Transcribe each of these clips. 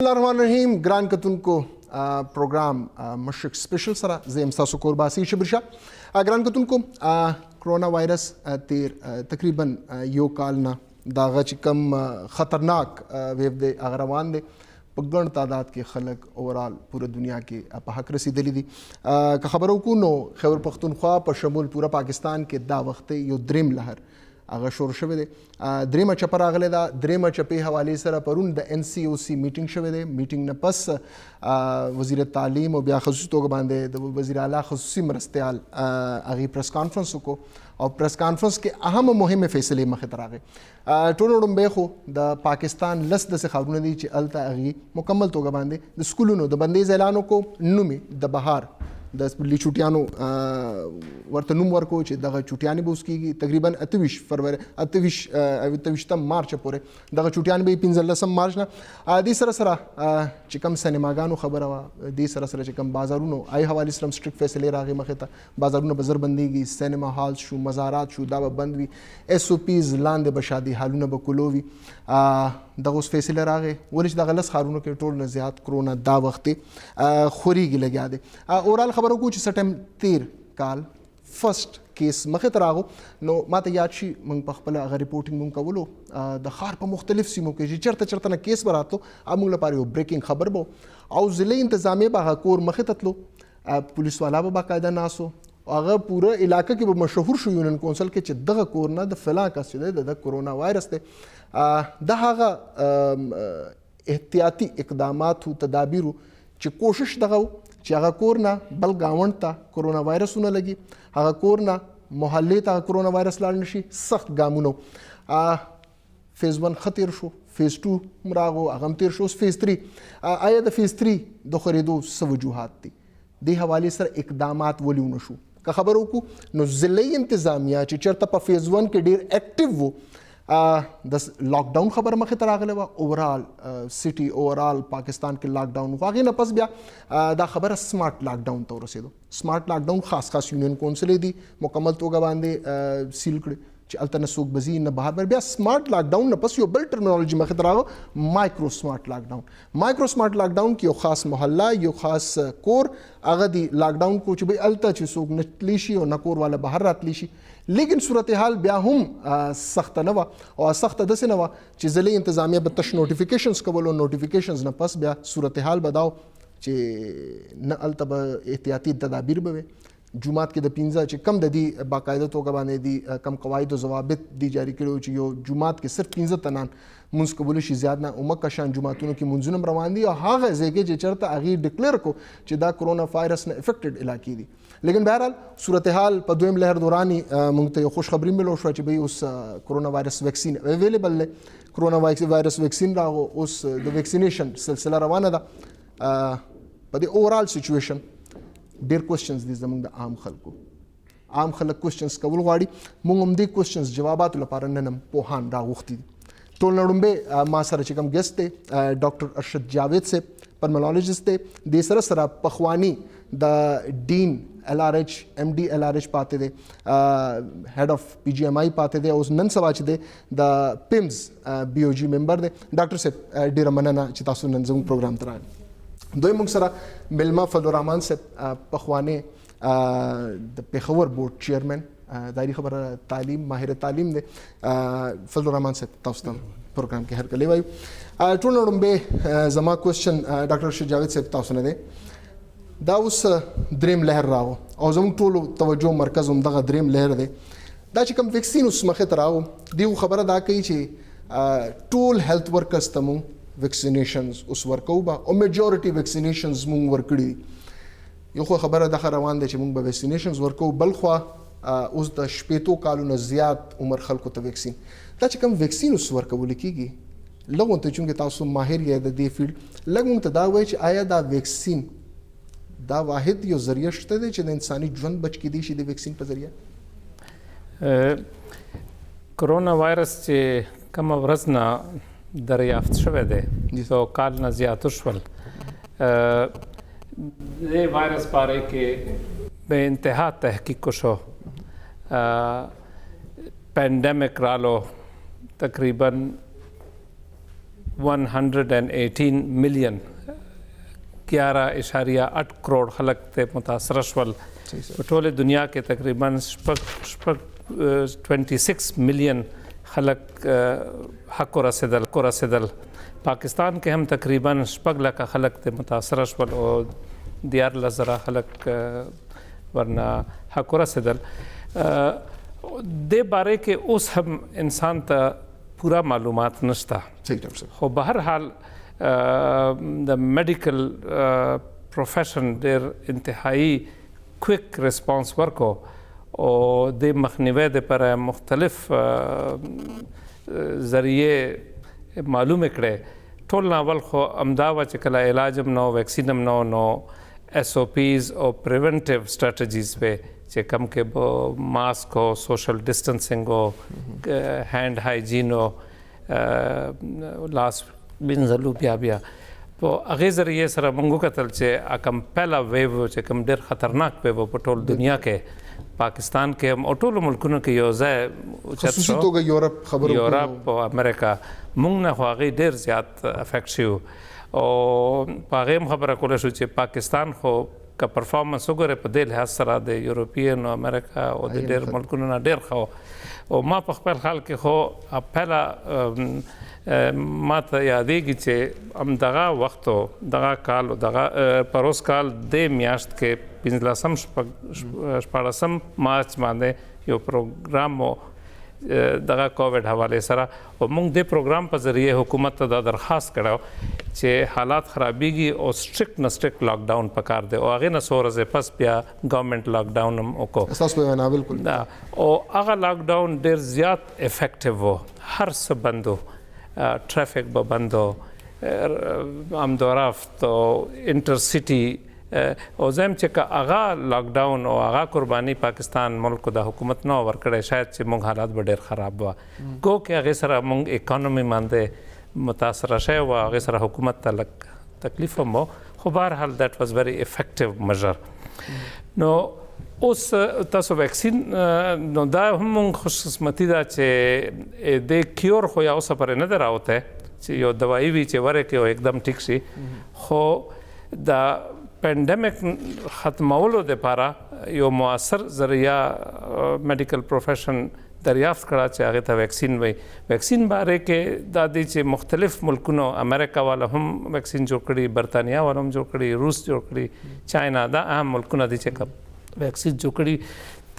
Bismillahirrahmanirrahim. Gran katun ko program Mashriq Special sara zem sasu korbasi shibrisha. Gran katun ko corona virus tir takriban yo kalna daga chikam खतरनाक वेव दे अगर रवान दे पगण तादाद के खलक ओवरऑल पूरे दुनिया के पे हक रसीदली दी का खबरों को नो खैबर पख्तूनख्वा पर शमूल पूरा पाकिस्तान के दा वक्त यो द्रीम लहर आगा शोर शवे दे द्रेम चपर आगले दा द्रेम चपे हवाले सर परुन द NCOC मीटिंग शवे दे मीटिंग न पस वज़ीर तालीम और बिया खसूस तो बांधे द वज़ीर आला खसूसी मरस्तेयाल आगे प्रेस कॉन्फ्रेंस को और प्रेस कॉन्फ्रेंस के अहम मुहिम फैसले मखतर आगे टोलो डुम्बे खो द पाकिस्तान लस द से खारून दी च अलता आगे मुकम्मल तो बांधे द स्कूलों द बंदे ऐलानों को नुमी द बहार द स्पली छुट्टियानो वर्तनुम वर्को च दगा छुट्टियानी बे उसकी तकरीबन 28 फरवरी 28 मार्च पोरे दगा छुट्टियान बे 15 मार्च ना दी सरा चिकम सिनेमागानो खबर वा दी सरा चिकम बाजारूनो आई हवाले सरम स्ट्रिक्ट फैसले रागे मखता बाजारूनो बजरबंदी की सिनेमा हॉल शू मज़ारात शू दावा बंद भी SOPs लांदे बशादी हालूना बकुलोवी दगोस फैसले रागे वलिश दगलस खारूनो के टोल न ज़्यादा कोरोना दा वक्ते खुरी की लगे आदे ओवरऑल खबरों को सटम तीर काल फर्स्ट केस मखे तरागो नो माते याद शी मंग पखपला अगर रिपोर्टिंग मंग कवलो द खार पर मुख्तलिफ सीमों के जी चरता ना केस बरातो अब मंगला पारी ब्रेकिंग खबर बो और ज़िले इंतज़ामिया बागा कोर मखे ततलो पुलिस वाला बाकायदा नासो अगर पूरा इलाका के मशहूर शो यूनियन कौंसल के चिद्दगा कोरोना द फला का सिदे द कोरोना वायरस ते दहागा एहतियाती इकदामात हु तदाबीरु च कोशिश दगाओ चागा कोरना बल गावंड ता कोरोना वायरस न लगी हागा कोरना मोहल्ले ता कोरोना वायरस लाड़नशी सख्त गामुनो फेज़ 1 खतिर शो फेज़ 2 मरागो अगम तिर शो फेज़ 3 आया द फेज़ 3 दो खरीदो सवजुहात थी दे हवाले सर इकदामात वोली नशो का खबरों को नो ज़िले इंतज़ामिया चरता पा फेज़ 1 के डेर एक्टिव वो दस लॉकडाउन खबर मखे तरागले वा ओवरऑल सिटी ओवरऑल पाकिस्तान के लॉकडाउन वाकई न पस बिया दा खबर स्मार्ट लॉकडाउन तो रसेदो स्मार्ट लॉकडाउन खास यूनियन कौंसिल दी मुकम्मल तो बांधे सील करे अलतन सूक बजी न बाहर बिया स्मार्ट लॉकडाउन न पस यो बल टर्मिनोलॉजी मखे तरागो माइक्रो स्मार्ट लॉकडाउन की यो खास मोहल्ला यो खास कोर अगदी लॉकडाउन को चुबे अलता च सूक नतलीशी और नकोर वाला बाहर रातलीशी लेकिन सूरत हाल ब्या हम सख्त नवा और सख्त दस नवा ज़िले इंतज़ामिया बतश नोटिफिकेशंस का बोलो नोटिफिकेशंस न पस ब्या सूरत हाल बताओ चे न अलतब एहतियाती तदाबीर बवे जुमात के द पिंजा चे कम ददी बाकायदा तो बाने दी कम कवायद व जवाबित दी जारी करो चे यो जुमात के सिर्फ पिंजा तनान मुंस कबूल ज़्यादा ना उमक का शान जुमातों की मुंजुनम रवान दी और हाँ जेके जे चरता आगे डिक्लेयर को चिदा कोरोना वायरस ने इफेक्टेड इलाकी दी लेकिन बहरहाल सूरत हाल पदुम लहर दौरानी मुंगते खुशखबरी मिलो शो भाई उस कोरोना वायरस वैक्सीन अवेलेबल है कोरोना वायरस वैक्सीन रहा उस द वैक्सीनेशन सिलसिला रवाना था पदे ओवरऑल सिचुएशन डेर क्वेश्चंस दी जमंग द आम खलक क्वेश्चंस कबूल गाड़ी मुंगम दी क्वेश्चंस जवाबात लपार ननम पोहान रागुख्ती टोल नडुम्बे मा सर चिकम गेस्ट थे डॉक्टर अरशद जावेद से पल्मोनोलॉजिस्ट थे देसरा सरा पखवानी the dean LRH MD LRH पाते थे हेड ऑफ PGMI पाते थे उस नन सवाच दे द PIMS BOG मेंबर दे डॉक्टर से डेरा मनना चितासु नंजम प्रोग्राम तरा दो मुंग सरा मिलमा फजलुररहमान से पखवाने द पेखवर बोर्ड चेयरमैन दायरी खबर तालीम माहिर तालीम दे फजलुररहमान से ताउस्तम प्रोग्राम के हर कले वायु टोल नडुम्बे जमा क्वेश्चन डॉक्टर अरशद जावेद से ताउसने दे दा उस द्रेम लहर राहो और जम टोल तवज्जो मरकज़ उमदा द्रेम लहर दे दा चिकम वैक्सीन उस मखे तराहो दी खबर दा कही छे टोल हेल्थ वर्कर्स तमु वैक्सीनेशंस उस वर्कौबा और मेजॉरिटी वैक्सीनेशंस मुंग वर्कड़ी यो खबर दा रवान दे छे मुंग वैक्सीनेशंस वर्को बलख्वा उस द शपेतो कालू न ज़्यादा उम्र खलको त वैक्सीन दा चिकम वैक्सीन उस वर्कबुल कीगी लोगों ते चुंगे तासु माहिर या द फील्ड लगमुंग तदावे च आया दा वैक्सीन दा वाहिद यो जरिया शते दे च इंसानी जन बच की दी वैक्सीन पर जरिया कोरोना वायरस चे कम वरजना दरियाफ्त शवे दे तो काल न ज़्यादा शवल ये वायरस पारे के बे इंतहा तहकीक कुशो पेंडेमिक रालो तकरीबन 118 ملین 11.8 کروڑ خلق ته متاثر شول په ټوله دنیا کې تقریبا 26 ملین خلق حق رسیدل پاکستان کې هم تقریبا 6 لک خلق ته متاثر شول او 11,000 خلق ورنه حق رسیدل د باره کې اوس هم انسان ته پورا معلومات نشته خو به هر حال د میډیکل پروفیشن ډېر انتهایی کویک ریسپانس ورکو او د مخنیوي لپاره مختلف ذریعے معلومه کړي ټول ناول خو امداوه چې کله علاج هم نو ویکسین هم نو SOPs او پریونټیو سټریټجیز په چې کم کې ماسک او سوشل ډیسټنسینګ او هاند هایجین او لاس بنزلو بیا په هغه ذریعے سره موږ کتل چې کم پهلا ویو چې کم ډېر خطرناک ویو په ټول دنیا کې پاکستان کې هم ټول ملکونو کې یو ځای خصوصي توګه یورپ او امریکا موږ نه هغه ډېر زیات افیکټ شو او هغه خبره کوله شو چې پاکستان خو کا پرفارمنس وګوره په دې لحاظ سره د یورپین او امریکا او د ډېر ملکونو نه ډېر خو او ما په خپل حال کې خو پهلا ما ته یادېږي چې همدغه وختو دغه کال او دغه پروس کال د میاشت کې 15 مارچ باندې یو پروګرام دغه کووډ حواله سره او موږ د پروګرام په ذریعے حکومت ته دا درخواست کړو چې حالات خرابېږي او سټریکټ لاک ډاون پکار دی او هغه نه سورزه پس بیا ګورنمنت لاک ډاون هم وکړو اساس په نه بالکل او هغه لاک ډاون ډېر زیات افیکټیو وو هر څه بندو ट्रैफिक ब बंदो आमदोरफ्त इंटरसिटी او زم چې هغه لاک ډاون او هغه قرباني پاکستان ملک د حکومت نو ورکړې شاید چې موږ حالات به ډېر خراب و کو کې هغه سره موږ اکانومي باندې متاثر شوه او هغه سره حکومت ته تکلیف مو خو بهر حال دیٹ واز ویری افیکټیو میجر نو اوس تاسو ویکسین نو دا هم خوش قسمتي دا چې د کیور خو یا اوس پر نه دراوته چې یو دوايي وی چې ورکه او एकदम ټیک شي خو دا پینډیمک ختمولو لپاره یو موثر ذریعہ میډیکل پروفیشن دریافت کړه چې هغه ته ویکسین وي ویکسین باره کې د دې چې مختلف ملکونو امریکا والا هم ویکسین جوړ کړي برتانیا والا هم جوړ کړي روس جوړ کړي چاینا دا اهم ملکونه دي چې ویکسین جوړ کړي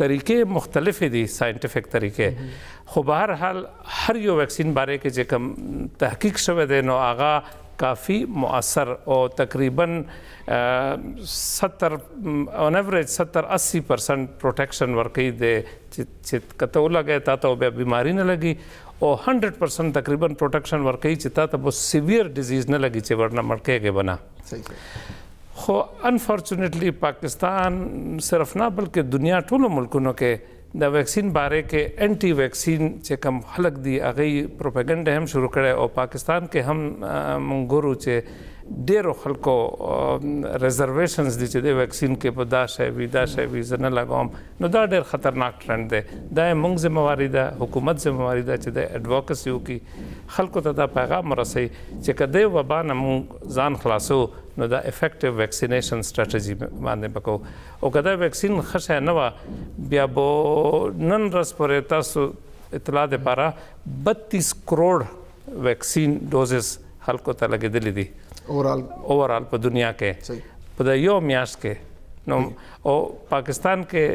طریقې مختلف دي ساينټیفیک طریقې خو بهر حال هر یو ویکسین باره کې چې کوم تحقیق شوه دی نو هغه کافی مؤثر او تقریبا 70 on average 70-80% پروټیکشن ورکړي دی چې کته ولګي تاسو به بیماری نه لګي او 100% تقریبا پروټیکشن ورکړي چې تاسو به سیویر ډیزیز نه لګي چې ورنه مړ کېږي بنا خو انفارچونیټلی پاکستان صرف نه بلکې دنیا ټولو ملکونو کې د ویکسین باره کې انټي ویکسین چې کوم خلک دي هغه پروپاګاندا هم شروع کړي او پاکستان کې هم مونږ ګورو چې ډېرو خلکو ریزرویشنز دي چې د ویکسین کې په دا شی وي زه نه لګوم نو دا ډېر خطرناک ټرند دی دا موږ ذمہواری ده حکومت ذمہواری ده چې د اډوکسي وکړي خلکو ته دا پیغام ورسوي چې کله وبا نه موږ ځان خلاصو نو دا افیکټیو ویکسینیشن سټریټجی باندې وکړو او کله ویکسین خشه نه و بیا بو نن ورځ پورې تاسو اطلاع ده پاره 32 کروڑ ویکسین ډوزز خلکو ته لګیدلې دي اوورال په دنیا کې په د یو میاشت کې نو او پاکستان کې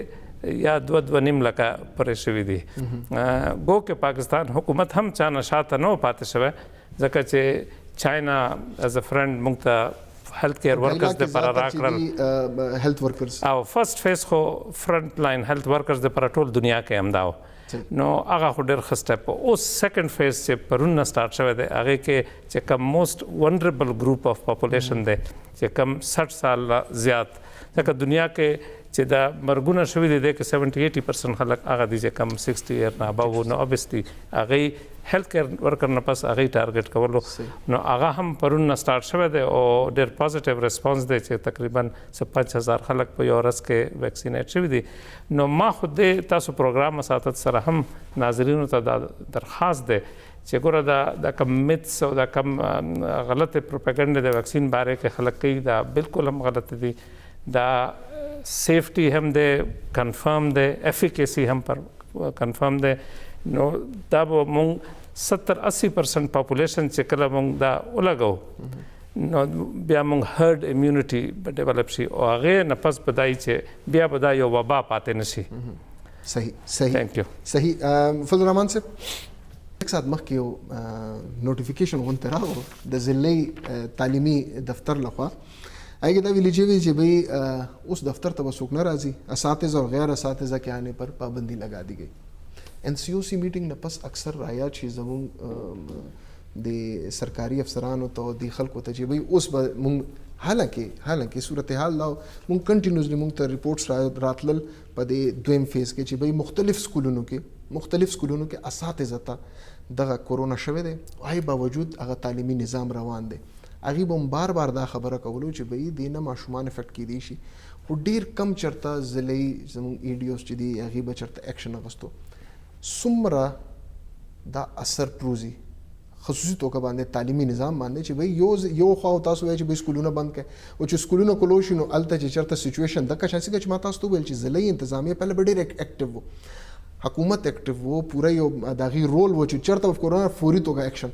یا 2.5 لکه پرې شوې دي گو کې پاکستان حکومت هم چانه شاته نو پاتې شوه ځکه چې چاینا ایز ا فرند موږ ته health care workers د پر راکړل health workers او فرست فیس خو فرنٹ لاین health workers د پر ټول دنیا کې امداو نو هغه خو ډېر ښه سټپ او سیکنډ فیز چې پرون نه سٹارټ شوی دی هغه کې چې کم موست ونربل ګروپ اف پاپولیشن دی چې کم 60 سال زیات ځکه دنیا کې چې دا مرګونه شوی دی کې 70-80% خلک هغه دي چې کم 60 ایئر نه اباو نو obviously هغه health care worker نه پس هغه ټارګټ کولو نو هغه هم پرون نه سٹارټ شوی دی او ډېر پوزټیو ریسپانس دی چې تقریبا 5000 خلک په یو ورځ کې ویکسینیټ شوی دي نو ما خو د تاسو پروګرام ساتت سره هم ناظرینو ته درخواست دی چې ګوره دا کم میتس او دا کم غلطه پروپاګاندا د ویکسین باره کې خلک کوي دا بالکل هم غلط دي دا سیفټي هم ده کنفرم ده افیکیسی هم پر کنفرم ده نو دا به مونږ 70-80% پاپولیشن چې کله مونږ دا ولګو نو بیا مونږ هرد امیونټي ډیولپ شي او هغه نه پس بدای چې بیا بدای یو وبا پاتې نشي صحیح ثانک یو صحیح فضل الرحمن صاحب ایک سات مخکې یو نوټیفیکیشن غونډه راغو د ضلعي تعلیمي دفتر لخوا هغه دا ویلي چې بھئی اوس دفتر ته وسوک نه راځي اساتذه او غیر اساتذه کے آنے پر پابندی لگا دی گئی NCOC میټینګ نه پس اکثر رایا چې زمون د سرکاري افسرانو ته د خلکو ته چې بھئی اوس به مونږ حالانکه صورتحال لا مونږ کنټینیوسلی مونږ ته ریپورټس راتلل په د دویم فیز کې چې بھئی مختلف سکولونو کې اساتذه ته دغه کورونا شوه دی او باوجود هغه تعلیمي نظام روان دی هغه به بار دا خبره کولو چې بھئی دینه ماشومان افیکټ کیدی شي خو ډیر کم چرته ضلعي زموږ ایډیوس چې دی هغه به چرته اکشن اغستو څومره دا اثر پروزي خصوصي توګه باندې تعلیمي نظام باندې چې بھئی یو خو تاسو وایي چې بھئی سکولونه بند کړي او چې سکولونه کلوز شي نو الته چې چرته سچویشن دغه شانسي چې ما تاسو ته ویل چې ضلعي انتظامیه په لبډیر اکټیو وو حکومت اکټیو وو پوره یو دغه رول و چې چرته کورونا فوري توګه اکشن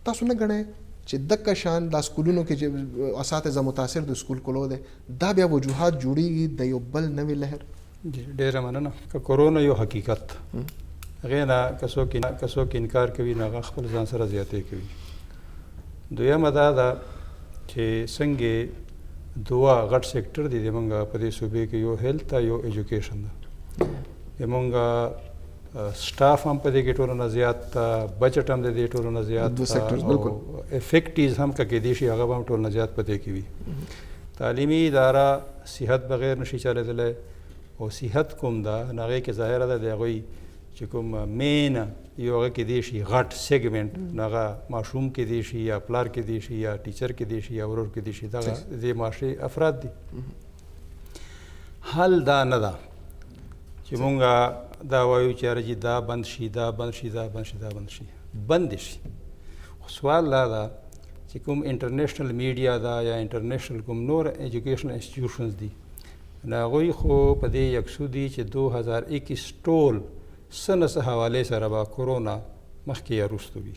تاسو نه غنئ چې دغه شان د سکولونو کې چې اساتذه متاثر د سکول کولو ده دا بیا وجوهات جوړیږي د یو بل نوې لهر ډیره مننه که کورونا یو حقیقت غینا کسو کې انکار کوي نه خپل ځان سره زیاتې کوي دویمه دا ده چې څنګه دوه غټ سیکټر دي زمونږ په دې صوبې کې یو هیلث یو ایجوکیشن ده زمونږ سټاف هم په دې کې ټولو نه زیات بجټ هم د دې ټولو نه زیات او افیکټیز هم که کېدی شي هغه هم ټول نه زیات پدې کې وي تعلیمي اداره صحت بغیر نشي چلېدلی او صحت کوم ده هغې کې ظاهره ده د هغوی چې کوم مین یو هغه کېدی شي غټ سیګمنټ هغه ماشوم کېدی شي یا پلار کېدی شي یا ټیچر کېدی شي یا ورور کېدی شي دغه دې معاشري افراد دي حل دا نه ده چې مونږ دا وایو چې یاره جي دا بند شي دا بند شي دا بند شي دا بند شي بند شي خو سوال دا ده چې کوم انټرنیشنل میډیا ده یا انټرنیشنل کوم نور ایجوکیشنل انسټیټیوشنز دي نو هغوی خو په دې یکسو دي چې 2021 ټول څه نه څه حوالې سره به کورونا مخکې یا وروستو وي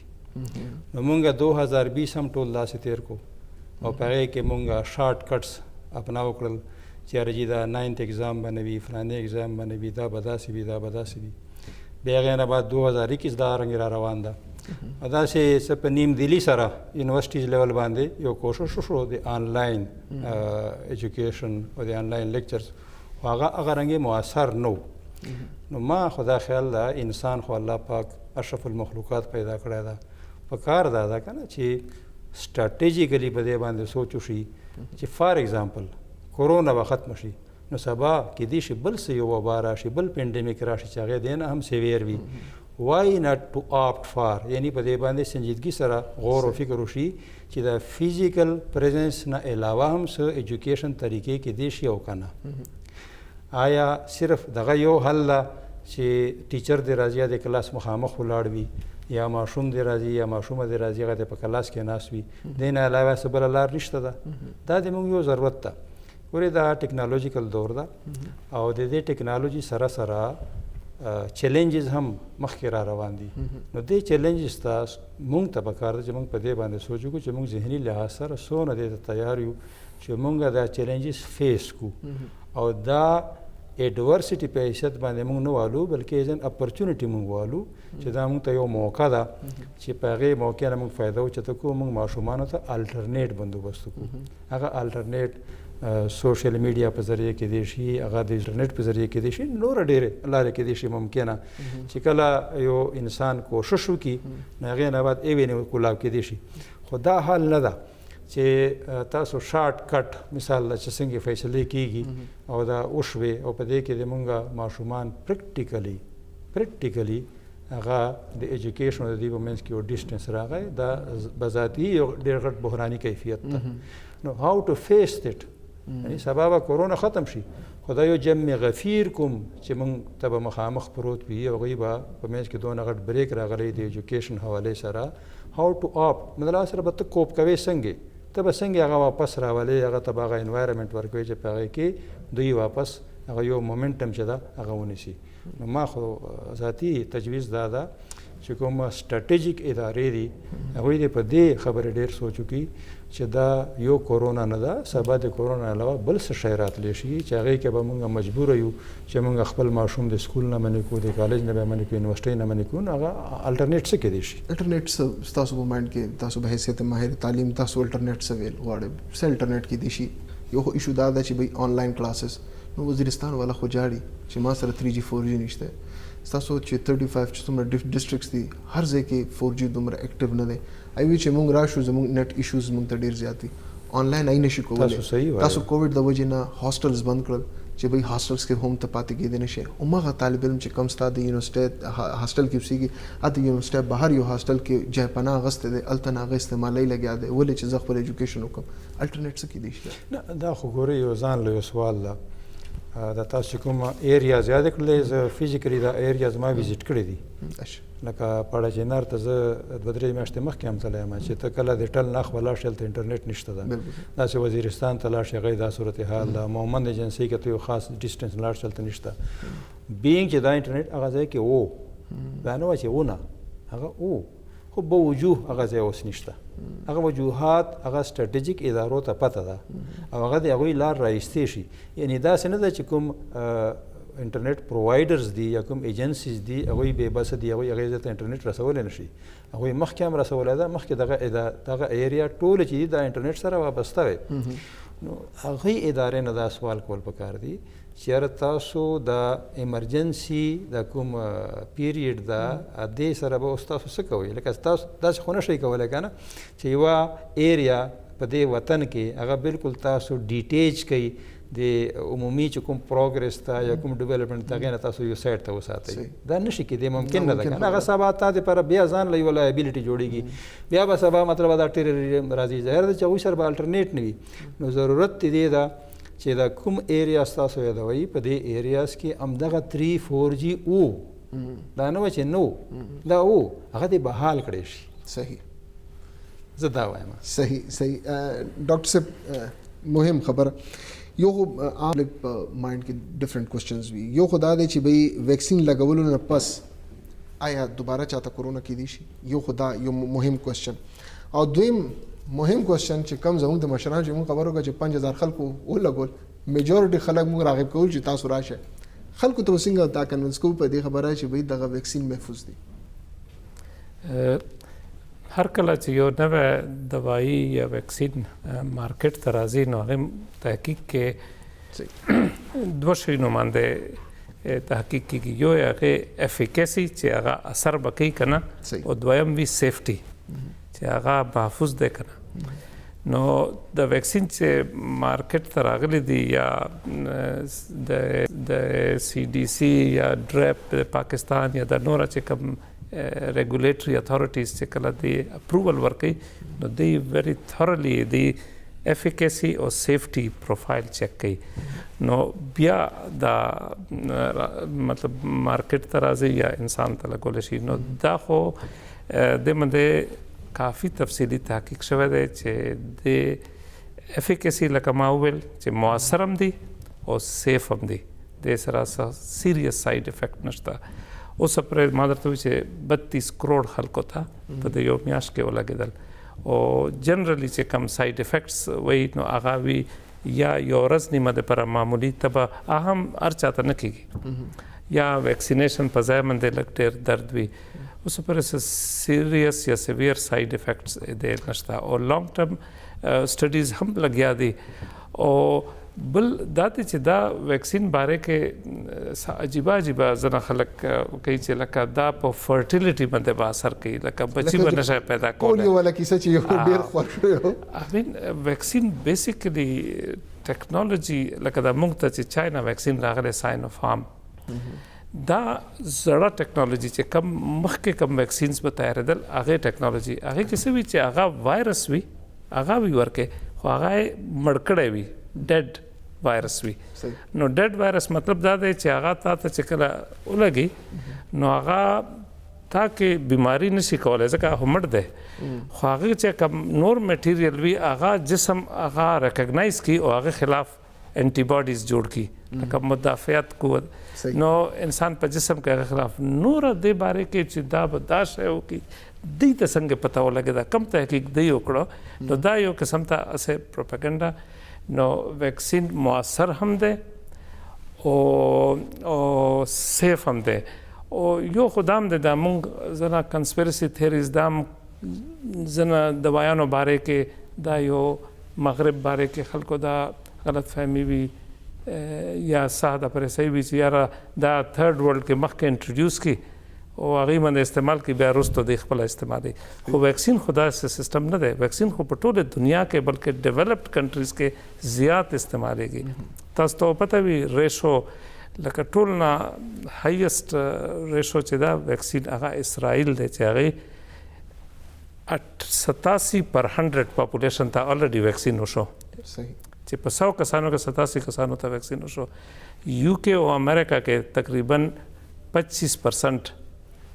نو مونږ 2020 هم ټول داسې تیر کو او په هغې کې مونږ شارټ کټس اپناو کړل چې یاره جي دا 9th ایګزام به نه وي فلانې ایګزام به نه وي دا به داسې وي دا به داسې وي بیا هغې نه بعد 2021 دا رنګې را روان ده داسې څه په نیم دلي سره یونیورسټیز لیول باندې یو کوشش وشو د آنلاین ایجوکیشن او د آنلاین لیکچرز خو هغه رنګې مؤثر نه نو ما خو دا خیال ده انسان خو الله پاک اشرف المخلوقات پیدا کړی ده په کار دا ده که نه چې سټراټیجیکلی په دې باندې سوچ وشي چې فار ایگزامپل کورونا به ختم شي نو سبا کېدی شي بل څه یو وبا راشي بل پینډیمیک راشي چې هغې دی نه هم سیویر وي وای ناٹ ټو آپټ فار یعنی په دې باندې سنجیدګي سره غور او فکر وشي چې د فزیکل پریزنس نه علاوه هم څه ایجوکیشن طریقې کېدی شي او که نه آیا صرف دغه یو حل ده چې ټیچر دې راځي یا د کلاس مخامخ ولاړ وي یا ماشوم دې راځي یا ماشومه دې راځي هغه دې په کلاس کې ناست وي دې نه علاوه څه بله لار نشته ده دا د موږ یو ضرورت ده ګورې دا ټیکنالوجیکل دور ده او د دې ټیکنالوجي سره سره چیلنجز هم مخکې را روان دي نو دې چیلنجز ته مونږ ته پکار ده چې مونږ په دې باندې سوچ وکړو چې مونږ ذهني لحاظ سره څونه دې ته تیار یو چې مونږ دا چیلنجز فیس کو او دا ایڈورسټي په حیثیت باندې مونږ نه والو بلکې ایز ان اپرچونټي مونږ والو چې دا مونږ ته یو موقع ده چې په هغې موقع نه مونږ فایده اوچته کړو مونږ ماشومانو ته الټرنیټ بندوبست کړو هغه الټرنیټ سوشل میډیا په ذریعه کېدی شي هغه د انټرنیټ په ذریعه کېدی شي نور ډېرې لارې کېدی شي ممکنه چې کله یو انسان کوشش وکړي نو هغې نه بعد ایوې کولاو کېدی شي خو دا حال نه ده چې تاسو شارټ کټ مثال چې څنګه فیصلې کېږي او دا وشوې او په دې کې د مونږ ماشومان پریکټیکلی هغه د ایجوکیشن او د دې په منځ کې یو ډسټنس راغی دا بذاتي یو ډېر غټ بحراني کیفیت ده نو هاو ټو فیس اټ یعنی سبا به کرونا ختم شي خو دا یو جمع غفیر کوم چې موږ ته به مخامخ پروت وي هغوی به په منځ کې دونه غټ بریک راغلی د ایجوکیشن حوالې سره هاو ټو اپ مطلب سره به ته کوپ کوې څنګه ته به څنګه هغه واپس راولې هغه ته به هغه انوایرمنټ ورکوي چې په هغې کې دوی واپس هغه یو مومنټم چې ده هغه ونیسي نو ما خو ذاتي تجویز دا ده چې کوم سټریټیجیک ادارې دي هغوی دې په دې خبرې ډېر سوچ وکړي چې دا یو کورونا نه ده سبا د کورونا علاوه بل څه شی راتلی شي چې هغې کې به موږ مجبوره یو چې موږ خپل ماشوم د سکول نه منې کړو د کالج نه به منې کړو یونیورسټۍ نه منې کړو نو هغه الټرنیټ څه کیدی شي الټرنیټ څه ستاسو په مایند کې تاسو به حیثیت ماهر تعلیم تاسو الټرنیټ څه ویل غواړئ څه الټرنیټ کیدی شي یو ایشو دا ده چې بھئی آنلاین کلاسز نو وزیرستان والا خو جاړي چې ما سره 3G 4G نشته ستاسو چې 35 چې څومره ډسټرکټس دي هر ځای کې 4G دومره اکټیو نه دی ایوي چې موږ راشو زموږ نت ایشوز موږ ته ډیر زیات دي آنلاین آی نشي کولای تاسو کووډ د وجې نه هاستلز بند کړل چې بھئی هاستلز کې هم ته پاتې کېدی نشي هماغه طالب علم چې کم ستا د یونیورسټۍ هاستل کې اوسېږي اته یونیورسټۍ بهر یو هاستل کې جای پناه اخیستی دی هلته نه هغه استعمالوي لګیا دی ولې چې زه خپل ایجوکیشن وکړم الټرنیټ څه کیدی شي نه دا خو ګورئ یو ځان له یو سوال ده دا تاسو چې کوم ایریاز یاد کړلی زه فزیکلي دا ایریاز ما ویزیټ کړی دي لکه پاړه چینار ته زه دوه درې میاشتې مخکې هم تللی یم چې ته کله د ټل ناخ ولاړ شې هلته انټرنیټ نشته ده داسې وزیرستان ته لاړ شې هغه دا صورتحال ده مومند ایجنسۍ کې ته یو خاص ډسټنس لاړ شې هلته نشته بینګ چې دا انټرنیټ هغه ځای کې و دا نه وه چې ونه هغه و خو به وجوه هغه ځای اوس نشته هغه وجوهات هغه سټریټیجیک ادارو ته پته ده او هغه د هغوی لار رایستې شي یعنی داسې نه ده چې کوم انټرنیټ پرووایډرز دي یا کوم ایجنسیز دي هغوی بې بسه دي هغوی هغې ته انټرنیټ رسولی نه شي هغوی مخکې هم رسولی ده مخکې دغه ایریا ټوله چې دي د انټرنیټ سره وابسته وی نو هغوی ادارې نه دا سوال کول پکار دي چې یاره تاسو د ایمرجنسي د کوم پیریډ ده دې سره به اوس تاسو څه کوئ لکه تاسو داسې خو نه شئ کولی که نه چې یوه ایریا په دې وطن کې هغه بالکل تاسو ډیټیچ کوئ د عمومي چې کوم پروګرس ته یا کوم ډیولپمنټ ته هغې نه تاسو یو سایډ ته وساتئ دا نه شي کېدی ممکن نه ده که نه هغه سبا تا دپاره بیا ځان له یوه لایبیلیټي جوړېږي بیا به سبا مطلب دا ټیرریزم راځي ظاهر ده چې هغوی سره به الټرنیټ نه وي نو ضرورت دې ده چې دا کوم ایریاز تاسو یادوئ په دې ایریاز کې همدغه 3-4G و دا نه وه چې نو دا و هغه دې بحال کړی شي صحیح زه دا وایم صحیح ډاکټر صاحب مهم خبره یو خو عام لږ په مایند کې ډفرنٹ کوېسچنز وي یو خو دا دی چې بھئی ویکسین لګولو نه پس آیا دوباره چاته کرونا کیدی شي یو خو دا یو مهم کوېسچن او دویم مهم کوېسچن چې کم زموږ د مشرانو چې موږ خبر وکړه چې 5000 خلکو ولګول میجورټي خلک موږ راغب کول چې تاسو راشه خلکو ته څنګه دا کنوینس کوو په دې خبره چې بھئی دغه ویکسین محفوظ دی هر کله چې یو نوې دوایي یا ویکسین مارکیټ ته راځي نو هغې تحقیق کې دوه شیونو باندې تحقیق کېږي یو هغې افیکسي چې هغه اثر به کوي که نه او دویم وي سیفټي چې هغه محفوظ دی که نه نو د ویکسین چې مارکیټ ته راغلی دي یا د CDC یا ډریپ د پاکستان یا د نوره چې کوم ریګولیټري اتھارټیز چې کله دی اپروول ورکوي نو دی ویری تھورلی دی افیکیسی او سیفټي پروفایل چیک کوي نو بیا دا مطلب مارکیټ ته راځي یا انسان ته لګولی شي نو دا خو د باندې کافي تفصیلي تحقیق شوی دی چې د افیکیسی لکه ما وویل چې مؤثر هم دی او سیف هم دی د سره سیریس سایډ افیکټ نشته اوس پرې ما درته وایي چې 32 کروڑ خلکو ته په د یو میاشت کې ولګېدل او جنرلی چې کم سایډ افیکټس وایي نو هغه وي یا یو ورځ نیمه دپاره معمولي ته به هغه هم هر چاته نه کېږي یا ویکسینیشن په ځای باندې لږ ډېر درد وي اوس پرې سیریس یا سیویر سایډ افیکټس د نشته او لانګ ټرم سټډیز هم لګیا دي او بل دا دی چې دا ویکسین باره کې عجیبه ځنه خلک کوي چې لکه دا په فرټیلیټي باندې به اثر کوي لکه بچي به نشي پیدا کولی پولیو والا کیسه چې یو ډېر خوښ شوی I mean ویکسین بیسیکلی ټیکنالوژي لکه دا موږ ته چې چاینا ویکسین راغلی ساینوفارم دا زړه ټیکنالوژي چې کم مخکې کم ویکسینز به تیارېدل هغې ټیکنالوژي هغې کې څه وي چې هغه وایرس وي هغه وي ورکې خو هغه یې مړ کړی وي ډیډ وایرس وي صحیح. نو ډیډ وایرس مطلب دا دی چې هغه تا ته چې کله ولګي نو هغه تا کې بیماری نشي کولی ځکه هغه مړ دی خو هغه چې کوم نور میټیریل وي هغه جسم هغه ریکګنایز کړي او هغه خلاف انټي باډیز جوړ کړي لکه مدافعت قوت صحیح. نو انسان په جسم کې هغه خلاف نور د باره کې چې دا برداشت ہے کی دی ته څنګه پته ولګي دا کم تحقیق دی وکړو نو دا یو قسم ته اسه پروپاګاندا نو ویکسین موثر هم دی او سیف هم دی او یو خدام د مونږ زنا کنسپیرسی تھیریز دام زنا دوایانو باره کې دا یو مغرب باره کې خلکو دا غلط فهمي وي یا ساده پر صحیح وي چې یاره دا تھرد ورلد کې مخکې انټروډیوس کی او هغه باندې استعمال کی بیا وروسته د خپل استعمالي خو ویکسین خدا سیستم نه دی ویکسین خو په ټوله دنیا کې بلکې ډیولپډ کنټریز کې زیات استعمالېږي تاسو ته پته وي ریشو لکه ټول نه هایست ریشو چې دا ویکسین هغه اسرائیل دی چې هغه 87% پاپولیشن ته الریډي ویکسین وشو صحیح چې په 100 کسانو کې 87 کسانو ته ویکسین وشو یو کې او امریکا کې تقریباً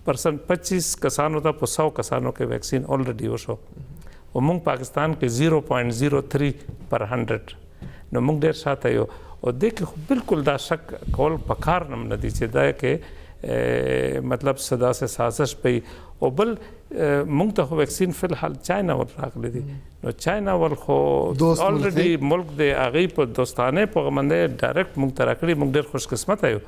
25 کسانو ته په 100 کسانو کې ویکسین الریډي وشو او موږ پاکستان کې 0.03% نو موږ ډېر شاته یو او د کې بالکل دا شک کول پکار نه دی چې دا کې مطلب صدا سے سازش پي او بل مونږ ته ویکسین فل حال چاینا ور راغلي دي نو چاینا ول خو الریډي ملک د اغي په دوستانه په منده ډایرکټ مونږ ته راکړي مونږ ډېر خوش قسمت یو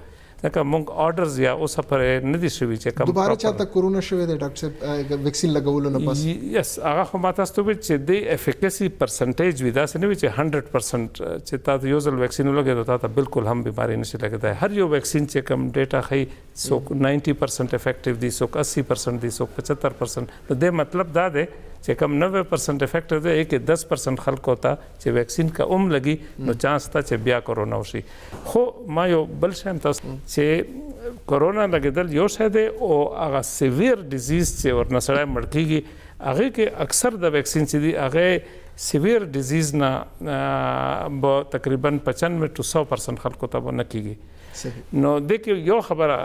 ځکه مونږ آرډرز یا اوس پر نه دي شوي چې کوم دوباره چاته کورونا شوی دی ډاکټر صاحب ویکسین لګولو نه پس یس هغه خو ماته ستوي چې د افیکاسي پرسنټیج وي دا څه نه وي چې 100% چې تاسو یو ځل ویکسین ولګئ نو تاسو بالکل هم بیماری نشي لګیدای هر یو ویکسین چې کوم ډیټا خي سو 90% افیکټیو دي سو 80% دي سو 75% نو د مطلب دا دی چې کوم 90% افیکټیو دی کې 10% خلک ہوتا چې ویکسین کا لګي نو چانس تا چې بیا کورونا وشي خو ما یو بل شم تاسو چې کورونا لګیدل یو څه دی او هغه سیویر ډیزیز چې ورنسره مړ کیږي هغه کې اکثر د ویکسین چې دی هغه سیویر ډیزیز نه به تقریبا 95 to 100% خلکو ته نه کیږي نو د کې یو خبره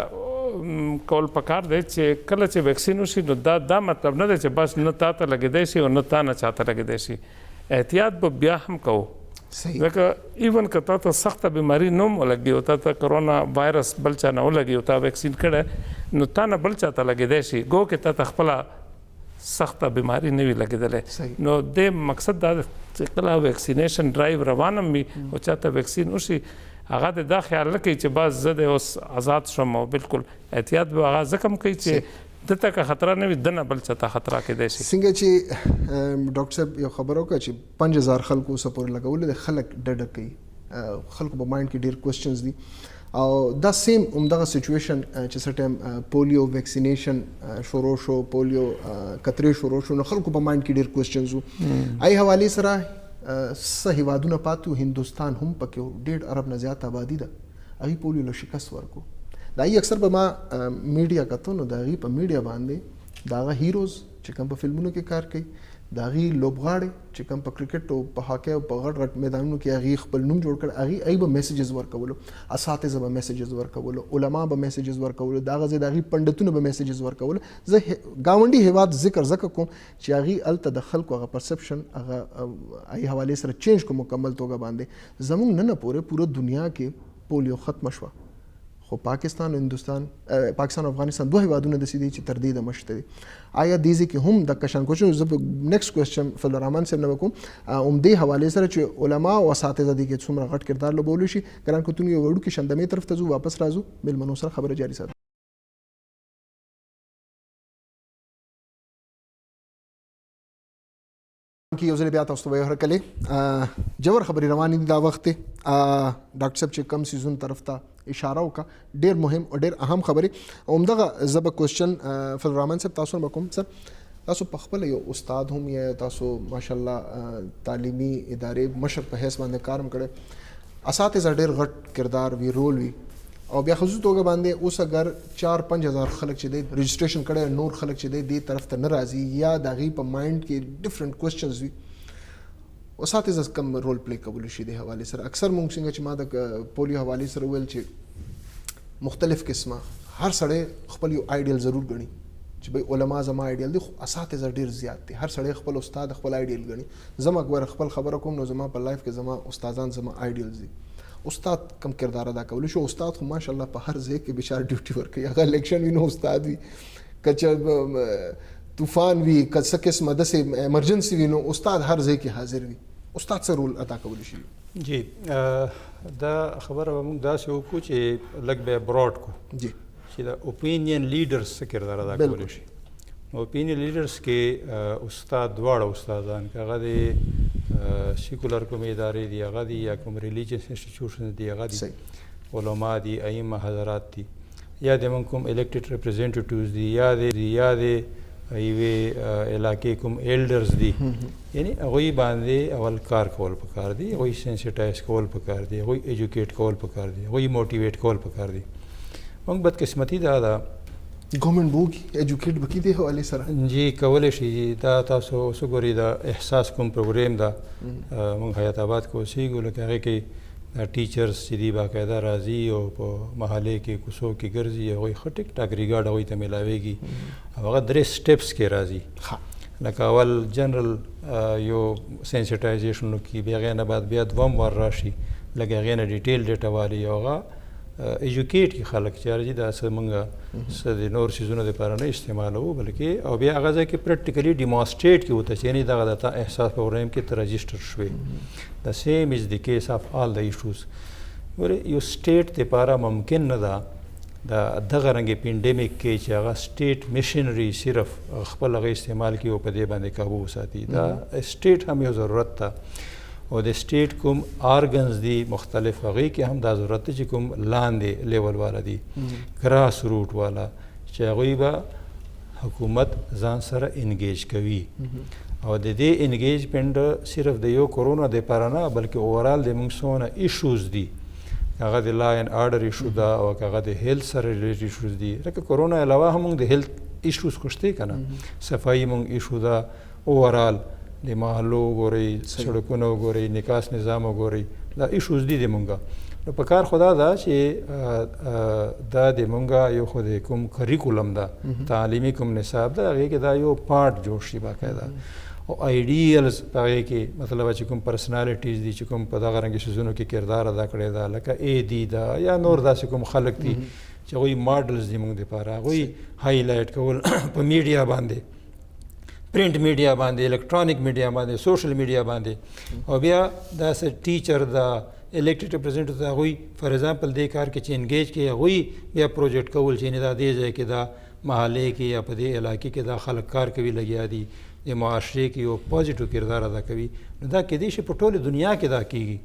کول پکار دی چې کله چې ویکسین وشي نو دا مطلب نه دی چې بس نه تا ته لګیدای شي او نه تا نه چاته لګیدای شي احتیاط به بیا هم کوو ځکه ایون که تا ته سخته بیماری نه ولګي او تا ته کرونا وایرس بل چا نه ولګي او تا ویکسین کړی نو تا نه بل چاته لګیدای شي ګو کې تا ته خپله سخته بیماری نه وي لګېدلی نو د مقصد دا چې کله ویکسینیشن ډرایو روان هم وي او چاته ویکسین وشي هغه د دا خیال نه کوي چې بس زه د اوس آزاد شم او بالکل احتیاط به هغه ځکه هم کوي چې دته که خطره نه وي دنه بل چاته خطره کېدای شي څنګه چې ډاکټر صاحب یو خبر وکړه چې 5000 خلکو اوسه پورې لګولې د خلک ډډه کوي خلکو په مایند کې ډېر کوېسچنز دي او دا سیم همدغه سچویشن چې څه ټایم پولیو ویکسینیشن شروع شو پولیو کترې شروع شو نو خلکو په مایند کې ډېر کوېسچنز وو ای حوالې سره څه هیوادونه پاتې هندوستان هم پکې 1.5 ارب نه زیات آبادي ده هغوی پولیو له شکست ورکو د هغې اکثر به ما میډیا کتو نو د هغې په میډیا باندې د هغه هیروز چې کوم په فلمونو کې کار کوي د هغې لوبغاړې چې کوم په کرکټ او په هاکی او په غټ غټ میدانونو کې هغې خپل نوم جوړ کړ هغې به میسیجز ورکولو اساتذه به میسیجز ورکولو علما به میسیجز ورکولو د هغه ځای د هغې پنډتونه به میسیجز ورکولو زه ګاونډي هیواد ذکر کوم چې هغې هلته د خلکو هغه پرسپشن هغه هغې حوالې سره چینج کو مکمل توګه باندې زموږ نن پورې پوره دنیا کې پولیو ختمه شوه خو پاکستان او هندوستان پاکستان او افغانستان دوه هیوادونه داسې دي چې تر دې د مشته دي آیا دې ځای کې هم د کشان کوچو زه به نیکسټ کوېسچن فضل الرحمن صاحب نه وکړم همدې حوالې سره چې علما او اساتذه دي کې څومره غټ کردار لوبولی شي ګران کتونو یو وړوکي شندمې طرف ته ځو واپس راځو میلمنو سره خبره جاري ساتو کې یو ځل بیا تاسو ته وایو هرکلې جوړ خبرې روانې دي دا وخت ډاکټر صاحب چې کم سیزون طرف ته اشاره وکړه ډېر مهم او ډېر اهم خبرې همدغه زه به کوېسچن فضل الرحمن صاحب تاسو نه کوم سر تاسو په خپله یو استاد هم یا تاسو ماشاءالله تعلیمي ادارې مشر په حیث باندې کار هم کړی اساتذه ډېر غټ کردار وي رول وي او بیا خصوصي توګه باندې اوس اگر 4-5 هزار خلک چې دی رجسټریشن کړی نور خلک چې دی دې طرف ته نه راځي یا د هغې په مایند کې ډفرنٹ کوېسچنز وي اساتذه کم رول پلی کولی شي د حواله سره. اکثر مونږ څنګه چې ما د پولیو حواله سره ویل چې مختلف قسمه هر سړی خپل یو آیډیل ضرور غني چې بھئی علما زما آیډیل دي، خو اساتذه ډیر زیات دي. هر سړی خپل استاد خپل آیډیل غني. زما ګور خپل خبره کوم نو زما په لایف کې زما استادان زما آیډیل دي. استاد کم کردار ادا کولی شو. استاد خو ماشاءالله په هر ځای کې بشار ډیوټي ورکوي. هغه الیکشن وینو استاد وي، کچه طوفان وي، کڅه قسمه د ایمرجنسي وینو استاد هر ځای کې حاضر وي. استاد څه رول ادا کولی شي؟ جی دا خبره موږ داسې وکړو چې لږ به براډ کو جی چې د اوپینین لیډرز څه کردار ادا کولی شي. اوپینین لیډرز کې استاد دواړه استادان که هغه د سیکولر کوم ادارې دي هغه دي یا کوم ریلیجیس انسټیټیوشنز دي هغه دي، علما دي، ائمه حضرات دي، یا د موږ کوم الیکټډ ریپرزینټیټیوز دي، یا د یوې علاقې کوم ایلډرز دي. یعنی هغوی باندې اول کار کول پکار دي، هغوی سینسټایز کول پکار دي، هغوی ایجوکیټ کول پکار دي، هغوی موټیویټ کول پکار دي. موږ بدقسمتي دا ده ګورنمنټ بوګي ایجوکیټ بکی دی حواله سره جی کولی شي. دا تاسو وګورئ د احساس کوم پروګرام ده موږ حیات آباد کې اوسېږو، لکه هغې کې ټیچرز چې دي باقاعده راځي او په محلې کې کوڅو کې ګرځي، هغوی ښه ټیک ټاک ریګارډ هغوی ته میلاویږي. او هغه 3 سټیپس کې راځي. لکه اول جنرل یو سینسټایزیشن وکړي، بیا هغې نه بعد بیا دوم وار راشي، لکه هغې نه ډیټیل ډیټا والي، او هغه ایجوکیټ کی خلک چې راځي دا څه موږ څه د نور څیزونو دپاره نه استعمالوو، بلکې او بیا هغه ځای کې پریکټیکلي ډیمانسټریټ کړي ورته چې یعنې دغه د تا احساس پروګرام کې ته رجسټر شوې. د سیم از د کیس آف آل د ایشوز. ګورې یو سټیټ دپاره ممکن نه ده د دغه رنګې پینډیمیک کې چې هغه سټیټ مشنري صرف خپل هغه استعمال کړي او په دې باندې قابو وساتي. دا سټیټ هم یو ضرورت ده، او د سټیټ کوم آرګنز دي مختلف هغې کې هم دا ضرورت دی چې کوم لاندې لیول والا دي، ګراس روټ والا، چې هغوی به حکومت ځان سره انګیج کوي. او د دې انګیجمنټ صرف د یو کرونا دپاره نه بلکې اوورال د موږ څونه ایشوز دي، هغه د لا اینډ آرډر ایشو ده او هغه د هیلث سره ریلیټډ ایشوز دي. لکه کرونا علاوه هم موږ د هیلث ایشوز خو شته که نه، صفایي موږ ایشو ده، اوورال د محلو وګورئ، سړکونه وګورئ، نکاس نظام وګورئ، دا ایشوز دي د مونږه. نو په کار خدا ده چې دا د مونږه یو خو د کوم کریکولم ده، تعلیمي کوم نصاب ده، هغې کې دا یو پارټ جوړ شي باقاعده. او آیډیلز په هغې کې مطلب چې کوم پرسنالټیز دي چې کوم په دغه رنګې څیزونو کې کردار ادا کړی ده، لکه اے دي ده یا نور داسې کوم خلک دي چې هغوی ماډلز دي مونږ دپاره، هغوی هایلایټ کول په میډیا باندې، پرنٹ میډیا باندې، الکترونیک میډیا باندې، سوشل میډیا باندې. او بیا داسې ټیچر دا الیکټډ ریپرزینټیټیو هغوی فار ایگزامپل دې کار کې چې انګیج کړي، هغوی بیا پروجیکټ کول چې دا دې ځای کې دا محلې کې یا په دې علاقې کې دا خلک کار کوي لګیا دي، د معاشرې کې یو پازیټیو کردار ادا کوي. نو دا کیدای شي په ټولې دنیا کې دا کیږي.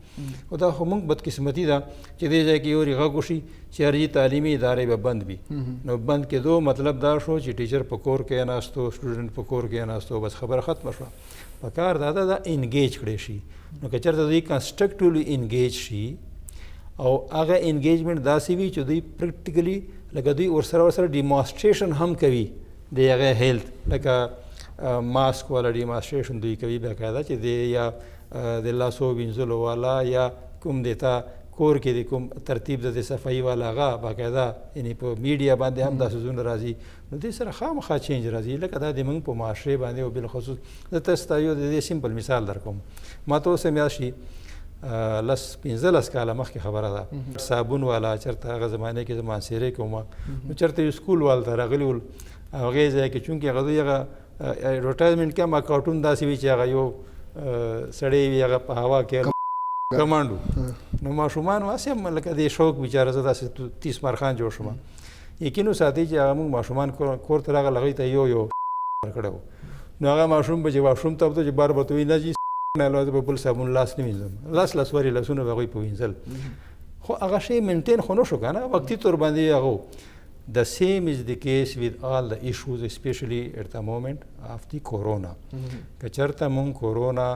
او دا خو موږ بدقسمتي ده چې دې ځای کې یو غږ وشي چې هرې تعلیمي ادارې به بند وي. نو بند کېدو مطلب دا شو چې ټیچر په کور کې ناستو، سټوډنټ په کور کې ناستو، بس خبره ختمه شوه. په کار دا ده دا انګیج کړی شي. نو که چېرته دوی کنسټرکټیولی انګیج شي او هغه انګیجمنټ داسې وي چې دوی پریکټیکلي لکه دوی ورسره ډیمانسټریشن هم کوي د هغه هیلث، لکه ماسک والا ډیمانسټریشن دوی کوي باقاعده چې د یا د لاسو وینځلو والا یا کوم دیتا کور کې د کوم ترتیب د صفایي والا هغه باقاعده یعنې په میډیا باندې هم دا څیزونه راځي. نو دې سره خامخا چینج راځي. لکه دا د موږ په معاشرې باندې او بالخصوص زه تاسو ته یو د دې سمپل مثال در کوم. ما ته اوس هم یاد شي 15 کاله مخکې خبره ده، صابون والا چېرته هغه زمانې کې زه مانسیرې کوم، نو چېرته یو سکول والته راغلي ول، هغې ځای کې چونکې هغه دوی هغه ایډورټایزمنټ کې هم کارټون داسې وي چې هغه یو سړی وي هغه په هوا کې کمانډو. نو ماشومان هسې هم لکه د شوق بیچاره زه داسې 30 مارخان جوړ شوم. یقین وساتئ چې هغه موږ ماشومان کور ته راغله هغوی ته یو ورکړی و. نو هغه ماشوم به چې واشروم ته وته چې بار به ته وایي نه جي نه به بل صابون لاس نه وینځم، لاس ورې لاسونه به هغوی په وینځل. خو هغه شی مینټین خو نه شو که نه، وقتي طور باندې هغه. The same is the case with all the issues, especially at the moment of the corona. که چېرته مونږ کورونا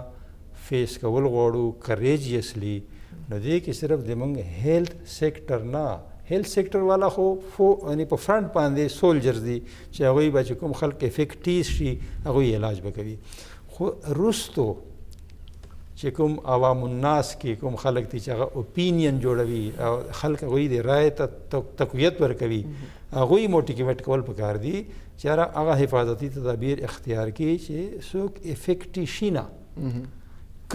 فیس کول غواړو کریجیسلی، نو دې کې صرف د مونږ هیلث سیکټر نه، هیلث سیکټر والا خو یعنې په فرنټ باندې سولجرز دي چې هغوی به چې کوم خلک افیکټیز شي هغوی علاج به کوي. خو وروستو چې کوم عوام الناس کې کوم خلک دي چې هغه اوپینین جوړوي او خلک هغوی د رایې ته تقویت ورکوي هغوی موټیویټ کول پکار دي چې هغه حفاظتي تدابیر اختیار کړي چې څوک افیکټي شي نه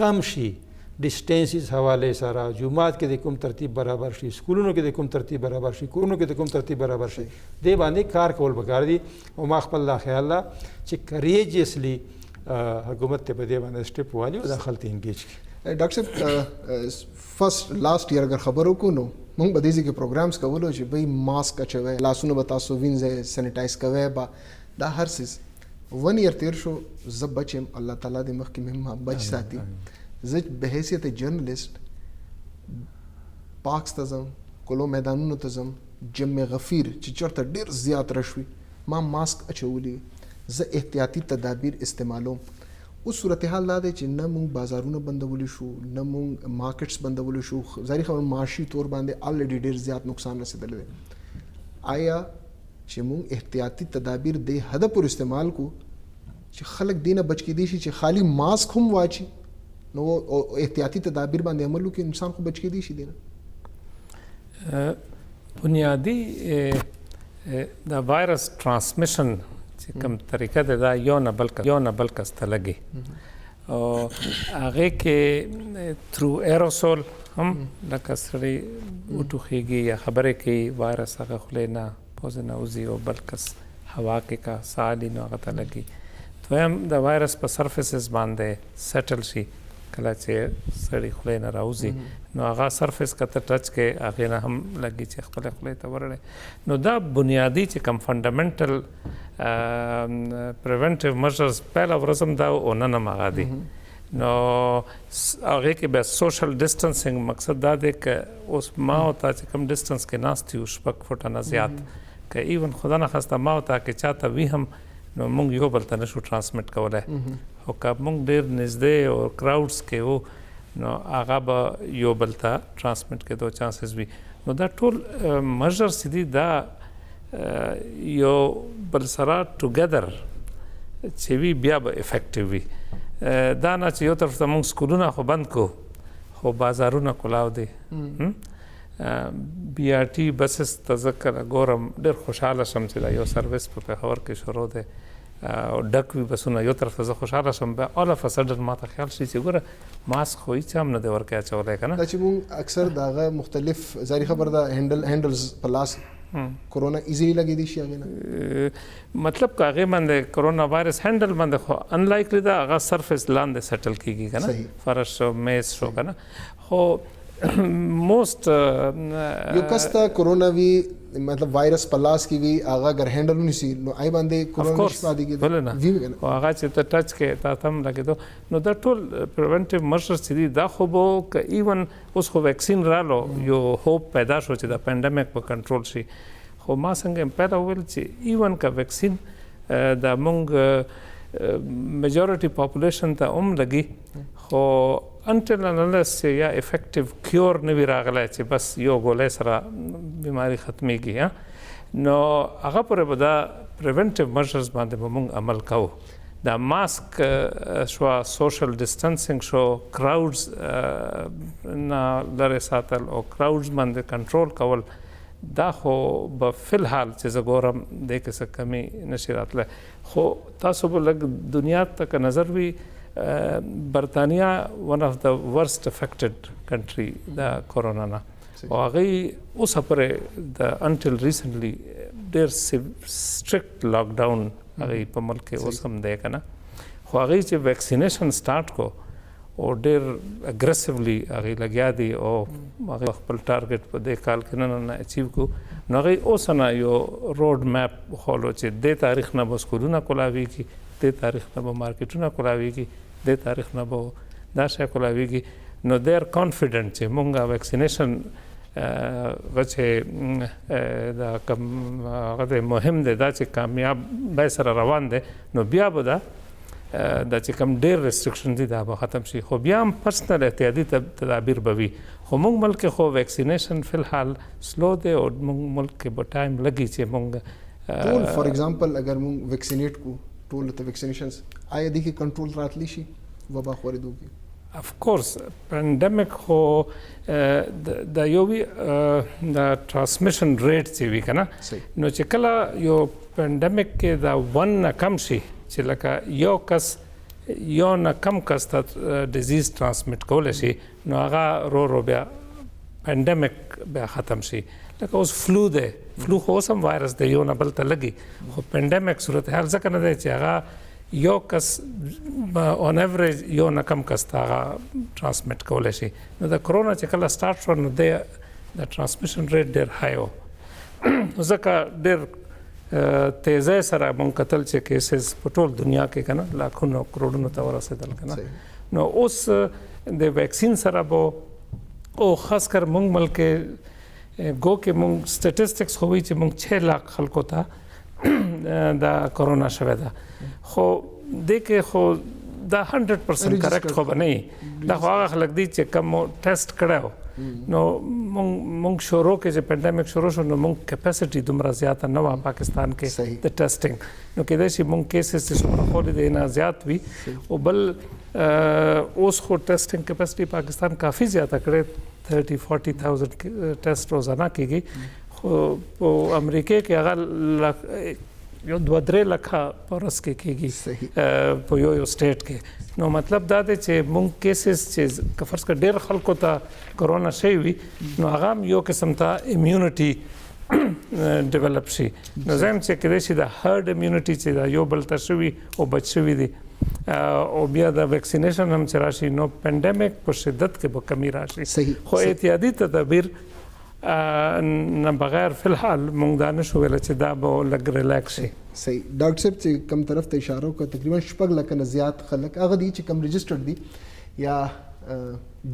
کم شي ډسټینسز حوالې سره جومات کې د کوم ترتیب برابر شي سکولونو کې د کوم ترتیب برابر شي کورونو کې د کوم ترتیب برابر شي دې باندې کار کول پکار دي او ما خپل لا خیال ده چې کریجسلی حکومت ته په دې باندې سټیپ والی او داخل ته انګیج کړي. ډاکټر صاحب فرست لاست ایئر اگر خبر وکړو نو موږ به دې کې پروګرامز کولو چې بھئی ماسک اچوي لاسونه به تاسو وینځئ سینیټایز کوئ به دا هر سیز 1 ایئر تیر شو زه بچ یم الله تعالی دې مخکې مې ما بچ ساتي زه به حیثیت جرنلسٹ پاکس ته ځم کلو میدانونو ته ځم جمع غفیر چې چېرته ډېر زیات رش وي ما ماسک اچولی زه احتیاطي تدابیر استعمالوم. اوس صورتحال دا دی چې نه مونږ بازارونه بندولی شو نه مونږ مارکیټس بندولی شو ظاهري خبره معاشي طور باندې الریډي ډېر زیات نقصان رسېدلی دی. آیا چې مونږ احتیاطي تدابیر دې حده پورې استعمال کو چې خلک دې نه بچ کېدی شي چې خالی ماسک هم واچي نو احتیاطي تدابیر باندې عمل وکړي انسان خو بچ کېدی شي دی نه؟ بنیادی د وایرس ټرانسمیشن چې کوم طریقه ده دا یو نه بل کس ته لګي او هغه کې تھرو ایروسول هم لکه سړی وټوخیږي یا خبرې کوي وایرس هغه خولې نه پوزې نه وځي او بل کس هوا کې کا ساه لي نو هغه ته لګي. دویم د وایرس په سرفیسز باندې سیټل شي کله چې سړی خولې نه راوځي نو هغه سرفیس کته ټچ کې هغې نه هم لګي چې خپله خولې ته ورړی. نو دا بنیادي چې کوم فنډامنټل پریونټیو میژرز پهله ورځ هم دا او نن هم هغه دي. نو هغې کې بیا سوشل ډسټنسنګ مقصد دا دی که اوس ما او تا چې کوم ډسټنس کې ناست یو 6 فوټه نه زیات که ایون خدا نخواسته ما او تا کې چاته وي هم نو مونږ یو بل ته نشو ټرانسمیټ کولی خو که مونږ ډېر نږدې او کراوډس کې وو نو هغه به یو بل ته ټرانسمیټ کېدو چانسز وي. نو دا ټول میژرز چې دي دا یو بل سره ټوګیدر چې وي بیا به افیکټیو وي. دا نه چې یو طرف ته مونږ سکولونه خو بند کو خو بازارونه کلاو دي. بی آر ټي بسز ته زه کله ګورم ډېر خوشحاله شم چې دا یو سروس په پېښور کې شروع دی او ډک وي بسونه یو طرف ته زه خوشحاله شم بیا آل اف سډن ما ته خیال شي چې ګوره ماسک خو هېڅ هم نه دی ورکوی اچولی که نه. دا چې مونږ اکثر د هغه مختلف ظاهري خبر ده هینډلز په لاس کرونا ایزیلی لګېدی شي هغې نه مطلب که هغې باندې کرونا وایرس هینډل باندې خو انلایکلی ده هغه سرفیس لاندې سیټل کېږي که نه فرش شو میز شو که نه خو موسٹ یو کس ته کرونا وي مطلب وایرس په لاس کې وي هغه اگر هینډل ونیسي نو هغې باندې کرونا نشي پاتې کېدی بله نه خو هغه چې ته ټچ کې تا ته هم لګېدو نو دا ټول پریونټیو میژرز چې دي دا خو به که ایون اوس خو ویکسین رالو یو هوپ پیدا شو چې دا پینډمیک به کنټرول شي خو ما څنګه هم پیدا وویل چې ایون که ویکسین دا مونږ میجورټي پاپولیشن ته هم لګي خو انټل انلس یا افیکټیو کیور نه وي راغلی چې بس یو ګولۍ سره بیماري ختمیږي نو هغه پورې به دا پریونټیو میژرز باندې به موږ عمل کوو. دا ماسک شو سوشل ډسټنسنګ شو کراوډز نه لرې ساتل او کراوډز باندې کنټرول کول دا خو به فلحال چې زه ګورم دې کې څه کمی نشي راتلی. خو تاسو به لږ دنیا ته که نظر وي برطانیا ون اف د ورست افیکټډ کنټري د کورونا نه او هغې اوسه پورې د انټل ریسنټلی ډېر سټرکټ لاک ډاون هغې په ملک کې اوس هم دی که نه خو هغې چې ویکسینیشن سټارټ کو او ډېر اګریسیولی هغې لګیا دي او هغې خپل ټارګټ په دې کال کې نه اچیو کو نو هغې اوس نه یو روډ میپ خولو چې دې تاریخ نه به سکولونه کولاویږي دې تاریخ نه به مارکیټونه کولاویږي دې تاریخ نه به دا شی کولاویږي نو دې آر کانفیډنټ چې مونږ ویکسینیشن هغه چې دا کوم هغه مهم دی دا چې کامیاب به سره روان دی نو بیا به دا چې کوم ډېر ریسټرکشن دي دا به ختم شي خو بیا هم پرسنل احتیاطي تدابیر به وي خو مونږ ملک خو ویکسینیشن فلحال سلو دی او مونږ ملک کې به ټایم لګي چې مونږ ټول فار ایگزامپل اگر مونږ ویکسینیټ کو ټول ته ویکسینیشنز آیا دې کې کنټرول راتلی شي وبا خورېدو کې اف کورس پینډیمک خو د یو وی د ترانسمیشن ریټ چې وی کنه نو چې کله یو پینډیمک کې دا 1 نه کم شي چې لکه یو کس یو نه کم کس ته ډیزیز ترانسمیټ کولی شي نو هغه رو بیا پینډیمک بیا ختم شي لکه اوس فلو دی فلو خو اوس هم وایرس دی یو نه بل ته لګي خو پینډیمک صورتحال ځکه نه دی چې هغه یو کس اون ایوریج یو نه کم کس ته هغه ترانسمیټ کولی شي نو د کرونا چې کله سٹارټ شو نو د ترانسمیشن ریټ ډېر های و ځکه ډېر تیزی سره مونږ کتل چې کیسز په ټول دنیا کې که نه لاکھونو کروڑونو ته ورسېدل که نه نو اوس د ویکسین سره به او خاص کر مونږ ملک گو کې مونږ سټیټسټکس خو وایي چې مونږ 6 لاک خلکو ته دا کرونا شوی ده خو دې کې خو دا 100% کریکټ خو به نه دا خو هغه خلک دي چې کوم ټیسټ کړی نو مونږ شروع کې چې پینډیمک شروع شو نو مونږ کیپاسټي دومره زیاته نه وه پاکستان کې د ټیسټینګ نو کېدای شي مونږ کیسز چې څومره خولې دی نه زیات وي او بل اوس خو ټیسټینګ کیپاسټي پاکستان کافي زیاته کړې 30-40,000 ټیسټ روزانه کېږي خو په امریکا کې هغه یو 2-3 لکه په ورځ کې کېږي په یو سټیټ کې نو مطلب دا دی چې مونږ کیسز چې فرض کړه ډېر خلکو ته کرونا شوی وي نو هغه هم یو قسم ته امیونټي ډیولپ شي نو زم چې کېدای شي د هرډ امیونټي چې دا یو بل ته شوي او بچ شوي دي او بیا د ویکسینیشن هم چې راشي نو پینډیمک په شدت کې به کمی راشي خو احتیاطي تدابیر نه بغیر فی الحال مونږ دا نشو ویلی چې دا به لږ ریلیکس شي صحیح ډاکټر صاحب چې کوم طرف ته اشاره وکړه تقریبا 6 لکه نه زیات خلک هغه دي چې کوم رجسټرډ دي یا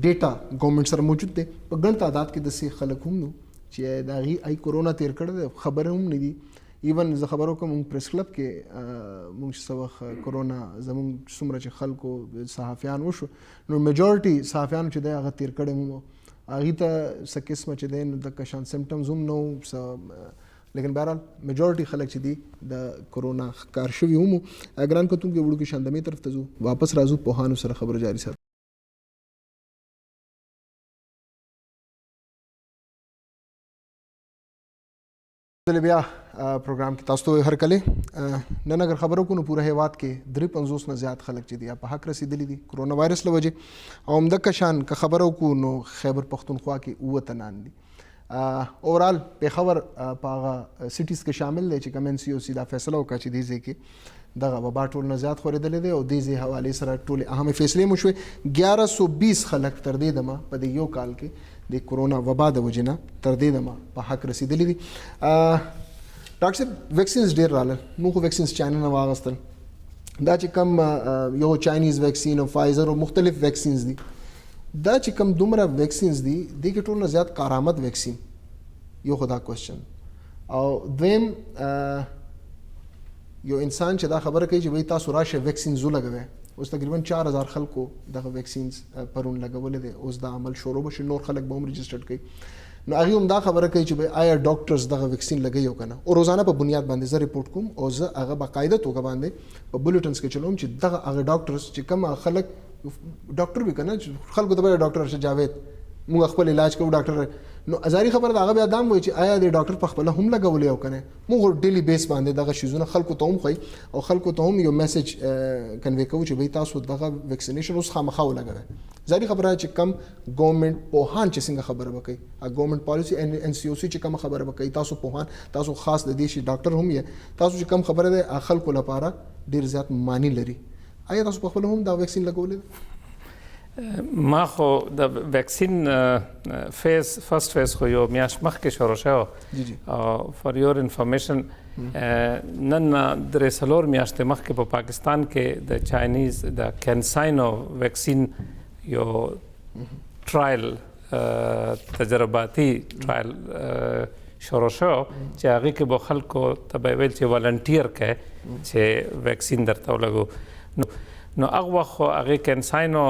ډیټا ګورنمنټ سره موجود دی په ګڼ تعداد کې داسې خلک هم نو چې د هغې ای کرونا تیر کړی دی خبره هم نه دي ایون زه خبر وکړم مونږ پریس کلب کې مونږ څه وخت کرونا زمونږ څومره چې خلکو صحافیان وشو نو میجورټي صحافیانو چې دی هغه تیر کړی هم هغې ته څه قسمه چې دی نو دغه شان سمټمز هم نه لیکن بهرحال میجورټي خلک چې دي د کرونا ښکار شوي هم ګران کتونکي وړوکي شاندمې طرف ته ځو واپس راځو پوهانو سره خبره جاري ساتو بیا پروګرام کې تاسو ته هرکلی نن اگر خبرو کو نو پوره هیواد کې 53 نه زیات خلک چې دي په حق رسیدلی دي کرونا وایرس له وجې او همدغه شان که خبرو کو نو خیبر پختونخوا کې 9 تنان دي اورال پیښور په هغه سټیز کې شامل دی چې کوم ان سی او سی دا فیصله وکړه چې دې ځای کې دغه وبا ټول نه زیات خورېدلی دی او دې ځای حوالې سره ټولې اهمې فیصلې مو شوې 1120 خلک تر دې دمه په دې یو کال کې د کرونا وبا د وجې نه تر دې دمه په حق رسیدلی دي ډاکټر صاحب ویکسینز ډېر راغلل موږ خو ویکسینز چاینا نه واخیستل دا چې کوم یو چاینیز ویکسین او فایزر او مختلف ویکسینز دي دا چې کوم دومره ویکسینز دي دې کې ټول نه زیات کارآمد ویکسین یو خدا کوېسچن او دویم یو انسان چې دا خبره کوي چې وایي تاسو راشه ویکسینز ولګوئ اوس تقریبا 4000 خلکو دغه ویکسینز پرون لګولې دی اوس دا عمل شروع بشي نور خلک به هم رجسټرډ کوي نو هغې هم دا خبره کوي چې آیا ډاکټرز دغه ویکسین لګوي او که نه او روزانه په بنیاد باندې زه رپورټ کوم او زه هغه باقاعده توګه باندې په بلیټنز کې چلوم چې دغه هغه ډاکټرز چې کوم خلک ډاکټر وي که نه خلکو ته به ډاکټر ارشد جاوید موږ خپل علاج کوو ډاکټر نو ازاري خبره د هغه بیا دا هم وایي چې آیا د ډاکټر په خپله هم لګولی او که نه موږ ډیلی بیس باندې دغه شیزونه خلکو ته هم ښایي او خلکو ته هم یو میسج کنوی کوو چې بھئی تاسو دغه ویکسینیشن اوس خامخا ولګوئ ظاهري خبره چې کم ګورنمنټ پوهان چې څنګه خبره وکړي ګورنمنټ پالیسي ان سی او سی چې کوم خبره وکړي تاسو پوهان تاسو خاص د دې شي ډاکټر هم یې تاسو چې کم خبره ده خلکو لپاره ډېر زیات معنی لري آیا تاسو په خپل هم دا ویکسین لګولې ما خو د ویکسین فرست فیز خو یو میاشت مخکې شروع شوی او فار یور انفارمیشن نن درې څلور میاشتې مخکې په پاکستان کې د چاینیز د کینساینو ویکسین یو ټرایل تجرباتي ټرایل شروع شو چې هغې کې به خلکو ته به ویل چې والنټیر کړئ چې ویکسین درته ولګو نو هغه وخت خو هغې کینساینو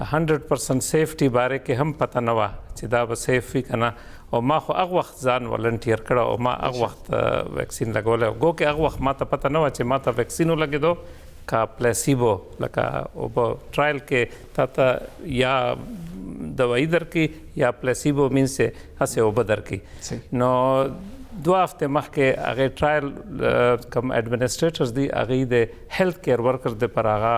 100% سیفټي باره کې هم پته نه وه چې دا به سیف وي که نه او ما خو هغه وخت ځان والنټیر کړه او ما هغه وخت ویکسین لګولی او ګو کې هغه وخت ما ته پته نه وه چې ما ته ویکسین ولګېدو کا پلیسیبو لکه اوبه ټرایل کې تا ته یا دوايي درکې یا پلیسیبو مینس هسې اوبه درکې نو 2 هفته مخکې هغه ټرایل کوم ایڈمنسټریټرز دي هغه د هیلث کیر ورکرز د پر هغه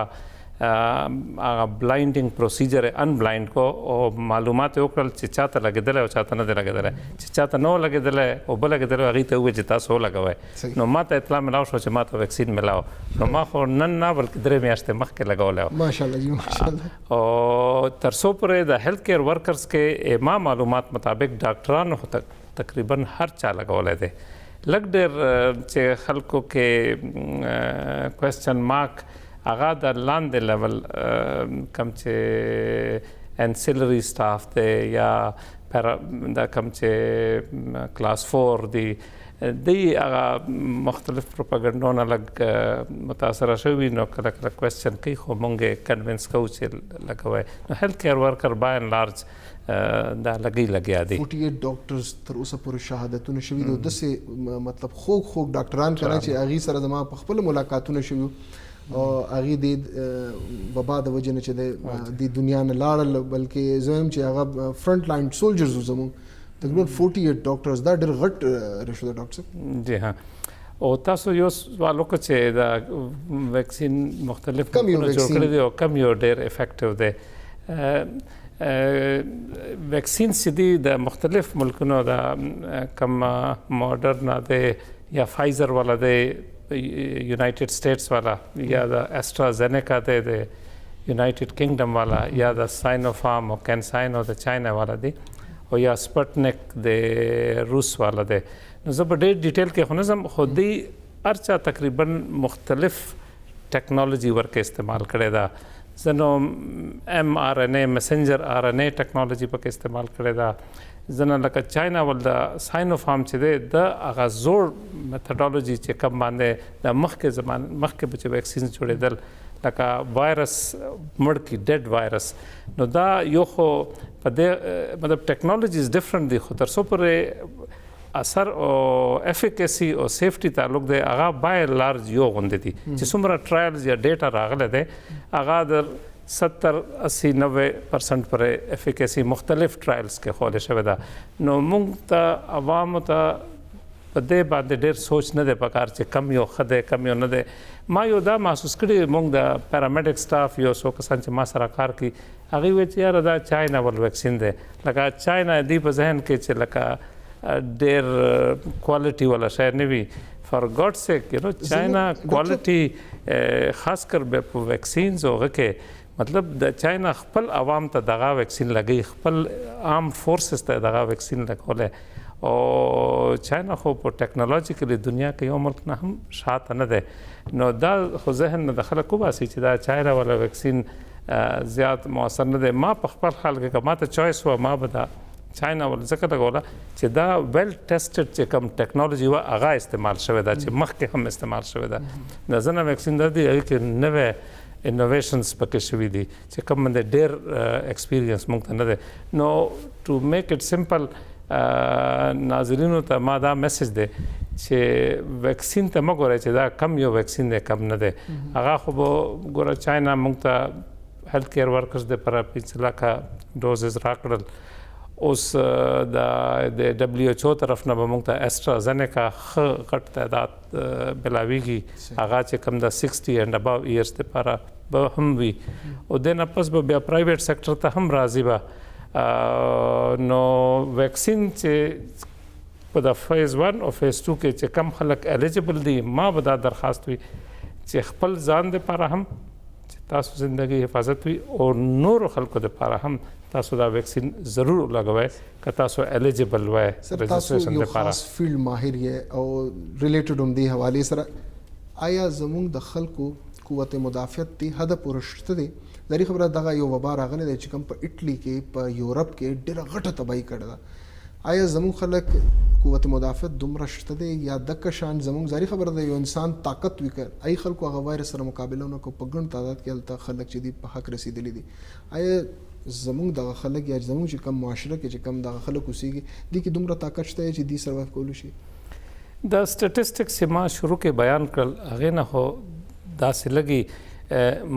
بلایندینګ پروسیجر ان بلایند کو او معلومات وکړل چې چاته لګیدل او چاته نه لګیدل چې چاته نو لګیدل او بل لګیدل هغه ته وې چې تاسو لګوي نو ماته اطلاع ملاو شو چې ماته ویکسین ملاو نو ما خو نن نه بلکې 3 میاشتې مخکې لګول ماشاءالله جی ماشاءالله او تر څو پرې د هیلث کیر ورکرز کې ما معلومات مطابق ډاکټرانو تقریبا هر چا لګولای دي لګ ډېر چې خلکو کې کوېسچن مارک هغه د لاندې لیول کوم چې انسیلري سټاف دی یا دا کوم چې کلاس 4 دی هغه مختلف پروپاګانډونه لګ متاثره شوي نو کله کله کوېسچن کوي خو مونږ کنوینس کوو چې لګوي نو هیلث کیر ورکر بای ان لارج دا لګیا دي 48 ډاکټرز تر اوسه پورې شهادتونه شوي دي داسې مطلب خوږ ډاکټران کنه چې هغې سره زما په خپل ملاقاتونه شوي او هغې د وبا د وجې نه چې د دنیا نه لاړل بلکې زه وایم چې هغه فرنټ لاین سولجرز وو زموږ تقریبا 48 ډاکټرز دا ډېر غټ رشوه ده ډاکټر صاحب جی ها او تاسو یو سوال وکړو چې دا ویکسین مختلف جوړ کړی دی او کم یو ډېر افیکټیو دی ویکسین سیدی د مختلف ملکونو د کم ماډرنا دی یا فایزر والا دی یونایټډ سټیټس والا یا د اسټرازینیکا دی د یونایټډ کینګډم والا یا د ساینوفارم او کینساین او د چاینا والا دی او یا سپټنیک د روس والا دی نو زه په ډېر ډیټیل کې خو نه ځم خو دی هر چا تقریبا مختلف ټیکنالوژي ورکه استعمال کړې ده زنو ایم آر ان اے میسنجر آر ان اے ټیکنالوژي پکې استعمال کړې ده زنه لکه چاینا ول د ساینوفارم چې دی د هغه زوړ میتھډالوژي چې کم باندې د مخکې به چې ویکسین جوړېدل لکه وایرس مړ کی ډیډ وایرس نو دا یو خو په دې مطلب ټیکنالوژي از ډیفرنٹ دی خو تر څو پورې اثر او افیکیسی او سیفټي تعلق دی هغه بای لارج یو غونډه دي چې څومره ټرایلز یا ډیټا راغله دی هغه د 70-80-90% پر افیکیسی مختلف ټرایلز کې خوله شوی ده نو موږ ته عوام ته په دې باندې ډېر سوچ نه دی پکار چې کم یو ښه دی کم یو نه دی ما یو دا محسوس کړی موږ د پیرامیډیک سټاف یو څو کسان چې ما سره کار کوي هغوی وایي چې یاره دا چاینا ول ویکسین دی لکه چاینا دی په ذهن کې چې لکه ډېر کوالټي والا شی نه وي فار ګاډ سیک یو نو چاینا کوالټي خاص کر به په ویکسینز هغه کې مطلب د چاینا خپل عوام ته دغه ویکسین لګي خپل عام فورسز ته دغه ویکسین لګولی او چاینا خو په ټیکنالوژیکلی دنیا کې یو ملک نه هم شاته نه دی نو دا خو ذهن نه د خلکو وباسي چې دا چاینا والا ویکسین زیات مؤثر نه دی ما په خپل حال کې که ما ته چوایس وه ما به دا چاینا ول ځکه لګوله چې دا ویل ټیسټډ چې کوم ټیکنالوژي وه هغه استعمال شوې ده چې مخکې هم استعمال شوې ده د ځینې ویکسین دا دی هغې کې نوې انوویشنز پکې شوي دي چې کوم باندې ډېر ایکسپیرینس موږ ته نه دی نو ټو میک اټ سمپل ناظرینو ته ما دا میسج دی چې ویکسین ته مه ګورئ چې دا کم یو ویکسین دی کم نه دی هغه خو به ګوره چاینا موږ ته هیلث کیر ورکرز دپاره 5 لکه ډوزز راکړل اوس د ډبلیو ایچ او طرف نه به موږ ته اسټرازینیکا ښه غټ تعداد بلاویږي هغه چې کوم د 60 اینډ اباو ایئرس دپاره به هم وي او دې نه پس به بیا پرایویټ سیکټر ته هم راځي به نو ویکسین چې په د فیز 1 او فیز 2 کې چې کم خلک الیجیبل دي ما به دا درخواست وي چې خپل ځان دپاره هم چې تاسو زندگی حفاظت وي او نورو خلکو دپاره هم تاسو دا ویکسین ضرور لګوئ که تاسو الیجیبل وای رجسټریشن لپاره خاص فیلډ ماهر یې او ریلیټډ هم دی حواله سره آیا زموږ د خلکو قوت مدافعت دی حد پورې شته دی لري خبره دغه یو وبا راغلی دی چې کوم په اټلی کې په یورپ کې ډېره غټه تباهي کړې ده آیا زموږ خلک قوت مدافعت دومره شته دی یا دغه شان زموږ ظاهري خبره ده یو انسان طاقت وکړ ای خلکو هغه وایرس سره مقابله ونه کو په ګڼ تعداد کې هلته خلک چې دی په حق رسیدلی دي آیا زموږ دغه خلک یا زموږ چې کوم معاشره کې چې کوم دغه خلک اوسېږي دي کې دومره طاقت شته چې دی سروایو کولی شي د سټیټسټکس ما شروع کې بیان کړل هغې نه خو داسې لګي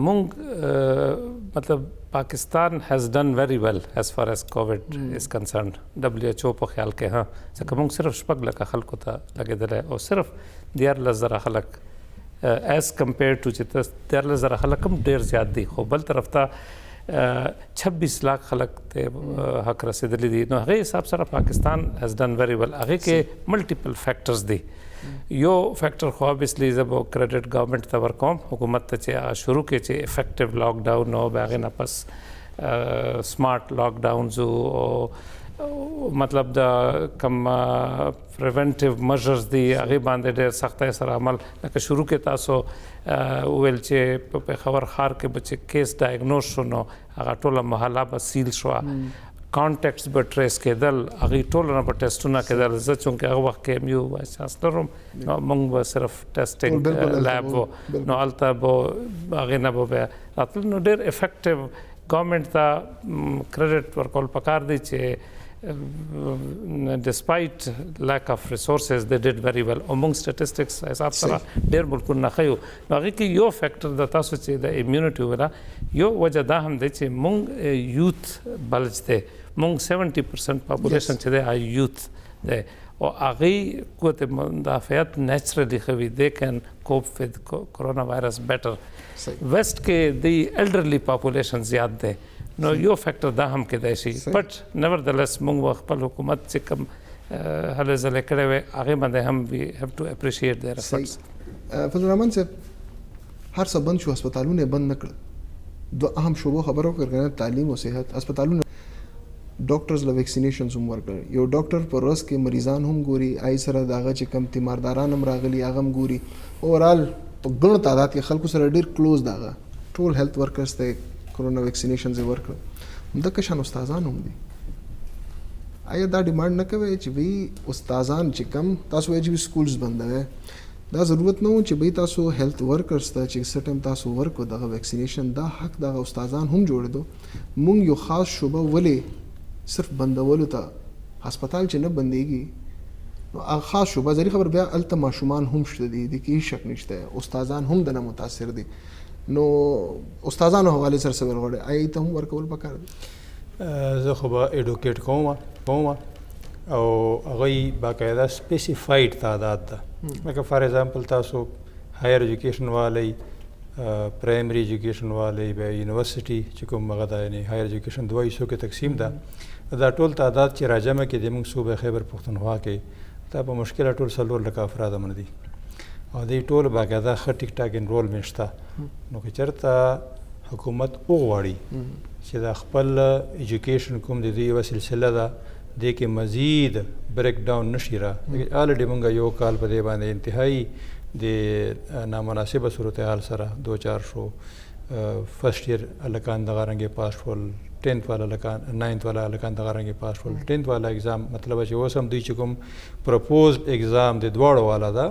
مونږ مطلب پاکستان has done very well as far as COVID is concerned. WHO په خیال کې ها ځکه مونږ صرف 6 لکه خلکو ته لګېدلی او صرف 14,000 خلک as compared to چې 14,000 خلک هم ډېر زیات دي خو بل طرف ته 26 लाख خلک ته حق رسېدلی دي نو هغې حساب سره پاکستان has done very well. هغې کې ملټیپل فیکټرز دي. یو فیکټر خو obviously زه به کریډټ ګورنمنټ ته ورکوم حکومت ته چې شروع کې چې افیکټیو لاک ډاون او بیا هغې نه پس سمارټ لاک ډاونز او مطلب د کم پریونټیو میجرز دي هغې باندې ډېر سختۍ سره عمل لکه شروع کې تاسو وویل چې په پېښور ښار کې به چې کیس ډایګنوز شو نو هغه ټوله محله به سیل شوه کانټیکټس به ټریس کېدل هغې ټولو نه به ټیسټونه کېدل زه چونکې هغه وخت کې MU وایس چانسلر وم نو موږ به صرف ټیسټینګ لیب و نو هلته به هغې نه به بیا راتلل نو ډېر افیکټیو ګورنمنټ ته کریډټ ورکول پکار دی چې despite lack of resources they did very well among statistics حساب سره ډېر ملکونه نه ښیو نو هغې کې یو فیکټر د تاسو چې د امیونټي ویله یو وجه دا هم دی چې مونږ یوث بلج دی مونږ 70% پاپولیشن چې دی یوث دی او هغې قوت مدافعت نیچرلی ښه وي they can cope with coronavirus better ویسٹ کې د elderly population زیات دی نو یو فیکټر دا هم کېدای شي بټ nevertheless موږ خپل حکومت چې کوم هلې ځلې کړی وی هغې باندې هم we have to appreciate their efforts. فضل الرحمن صاحب هر څه بند شو هسپتالونه یې بند نه کړل دوه اهم شعبو خبرو وکړه تعلیم او صحت هسپتالونه ډاکټرز له ویکسینیشنز هم ورکړل یو ډاکټر په ورځ کې مریضان هم ګوري آی سره د هغه چې کم تیمارداران هم راغلي هغه هم ګوري اوورال په ګڼو تعداد کې خلکو سره ډېر کلوز د هغه ټول هیلث ورکرز ته کرونا ویکسینیشنز یې ورکړل همدغه شان استادان هم دي آیا دا ډیمانډ نه کوي چې وی استادان چې کم تاسو وایي چې سکولز بندوي دا ضرورت نه و چې به تاسو هیلث ورکرز ته چې سټم تاسو ورکو دغه ویکسینیشن دا حق دغه استادان هم جوړېدو مونږ یو خاص شوبه ولې صرف بندولو ته هسپتال چې نه بندېږي نو هغه خاص شوبه ظاهري خبر بیا هلته ماشومان هم شته دي د کې هیڅ شک نشته استادان هم دنه متاثر دي نو استادانو حواله سره څه ورغړي آی ته هم ورکول پکار دي زه خو به ایډوکیټ کوم او هغه باقاعده سپیسیفاید تعداد ده لکه فار ایگزامپل تاسو هایر ایجوکیشن والی پرایمری ایجوکیشن والی به یونیورسيټي چې کوم هغه د یعنی هایر ایجوکیشن دوه حصو کې تقسیم ده دا ټول تعداد چې راجمع کې د موږ صوبه خیبر پښتونخوا کې دا په مشکل ټول 4 لک افراد من دي او دې ټول باقاعده ښه ټیک ټاک انرولمنټ شته نو که چېرته حکومت وغواړي چې د خپل ایجوکیشن کوم د دې یوه سلسله ده دې کې مزید بریک ډاون نشي را آلریډي موږ یو کال په دې باندې انتهایی د نامناسبه صورتحال سره 2-4 شو فرسٹ ایئر الکان دغه رنګې پاس شول 10th والا الکان 9th والا الکان دغه رنګې پاس شول 10th والا اگزام مطلب چې اوس هم دوی چې کوم پرپوز اگزام د دواړو والا ده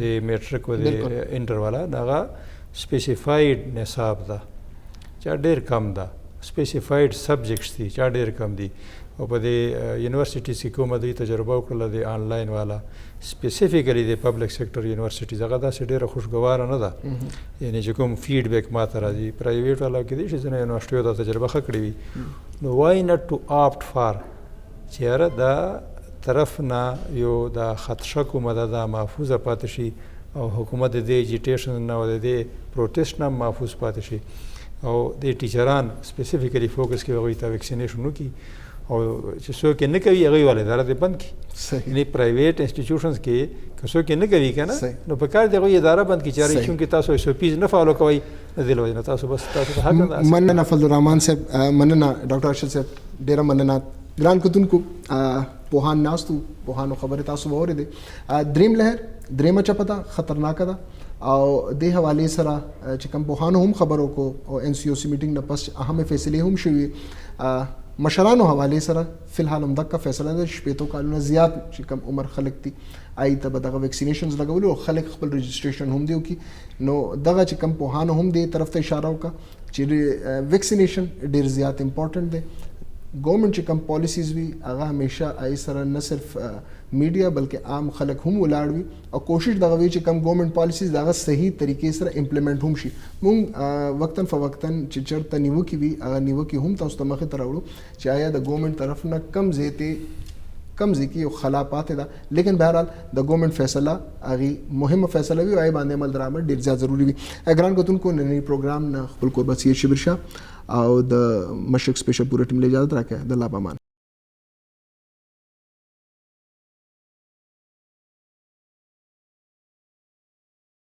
د میټرک او د انټر والا دغه سپیسیفاید نصاب ده چې ډېر کم ده سپیسیفاید سبجیکټس دي چې ډېر کم دي او په دې یونیورسيټیز کې کومه دوی تجربه وکړله د آنلاین والا سپیسیفیکلی د پبلک سیکټر یونیورسيټیز هغه داسې ډېره خوشګواره نه ده یعنی چې کوم فیډبیک ماته راځي پرایویټ والا کې دي چې ځینې یونیورسټیو دا تجربه ښه کړې وي نو وای ناټ ټو آپټ فار چې یاره دا طرف نه یو د خدشه کومه ده دا محفوظه پاتې شي او حکومت د دې اجیټیشن نه او د دې پروټیسټ نه محفوظ پاتې شي او د ټیچران سپیسیفیکلی فوکس کوي هغوی ته ویکسینیشن وکړي او چې څوک یې نه کوي هغوی والا اداره دې بند کړي یعنې پرایویټ انسټیټیوشنز کې که څوک یې نه کوي که نه نو په کار دی هغوی اداره بند کړي چې چونکې تاسو SOPs نه فالو کوئ د دې له وجې نه تاسو بس تاسو ته حق نه مننه فضل الرحمن صاحب مننه ډاکټر ارشد صاحب ډېره مننه ګران کتونکو پوهان ناستو پوهانو خبرې تاسو به اورېدې دریم لهر دریمه چپه ده خطرناکه ده او دې حوالې سره چې کوم پوهانو هم خبر وکړو او NCOC میټینګ نه پس اهمې فیصلې هم شوي مشرانو حوالې سره فلحال همدغه فیصله ده شپېتو کالونه زیات چې کوم عمر خلک دي آی ته به دغه ویکسینیشنز لګولو او خلک خپل رجسټریشن هم دی وکړي نو دغه چې کوم پوهانو هم دې طرف ته اشاره وکړه چې ویکسینیشن ډېر زیات امپورټنټ دی गवर्नमेंट چې کم پالیسیز وي هغه همیشه آی سره نه صرف میډیا بلکې عام خلک هم ولاړ وي او کوشش دغه وی چې کم گورنمنت پالیسیز دغه صحیح طریقې سره امپلیمنٹ هم شي. مونږ وقتاً فوقتاً چې چرته نیوکې وي هغه نیوکې هم تاسو ته مخې ته راوړو چې آیا د گورنمنٹ طرف نه کم ځای یو خلا پاتې ده، لیکن بهرحال د گورنمنٹ فیصله هغه مهمه فیصله وي او هغې باندې عمل درآمد ډېر زیات ضروري وي. ګران کتونکو نننی پروګرام نه خپل کوربه سید شبیر شاه او د مشرق سپیشل پوره ټیم له اجازه راکړه. د الله پامان.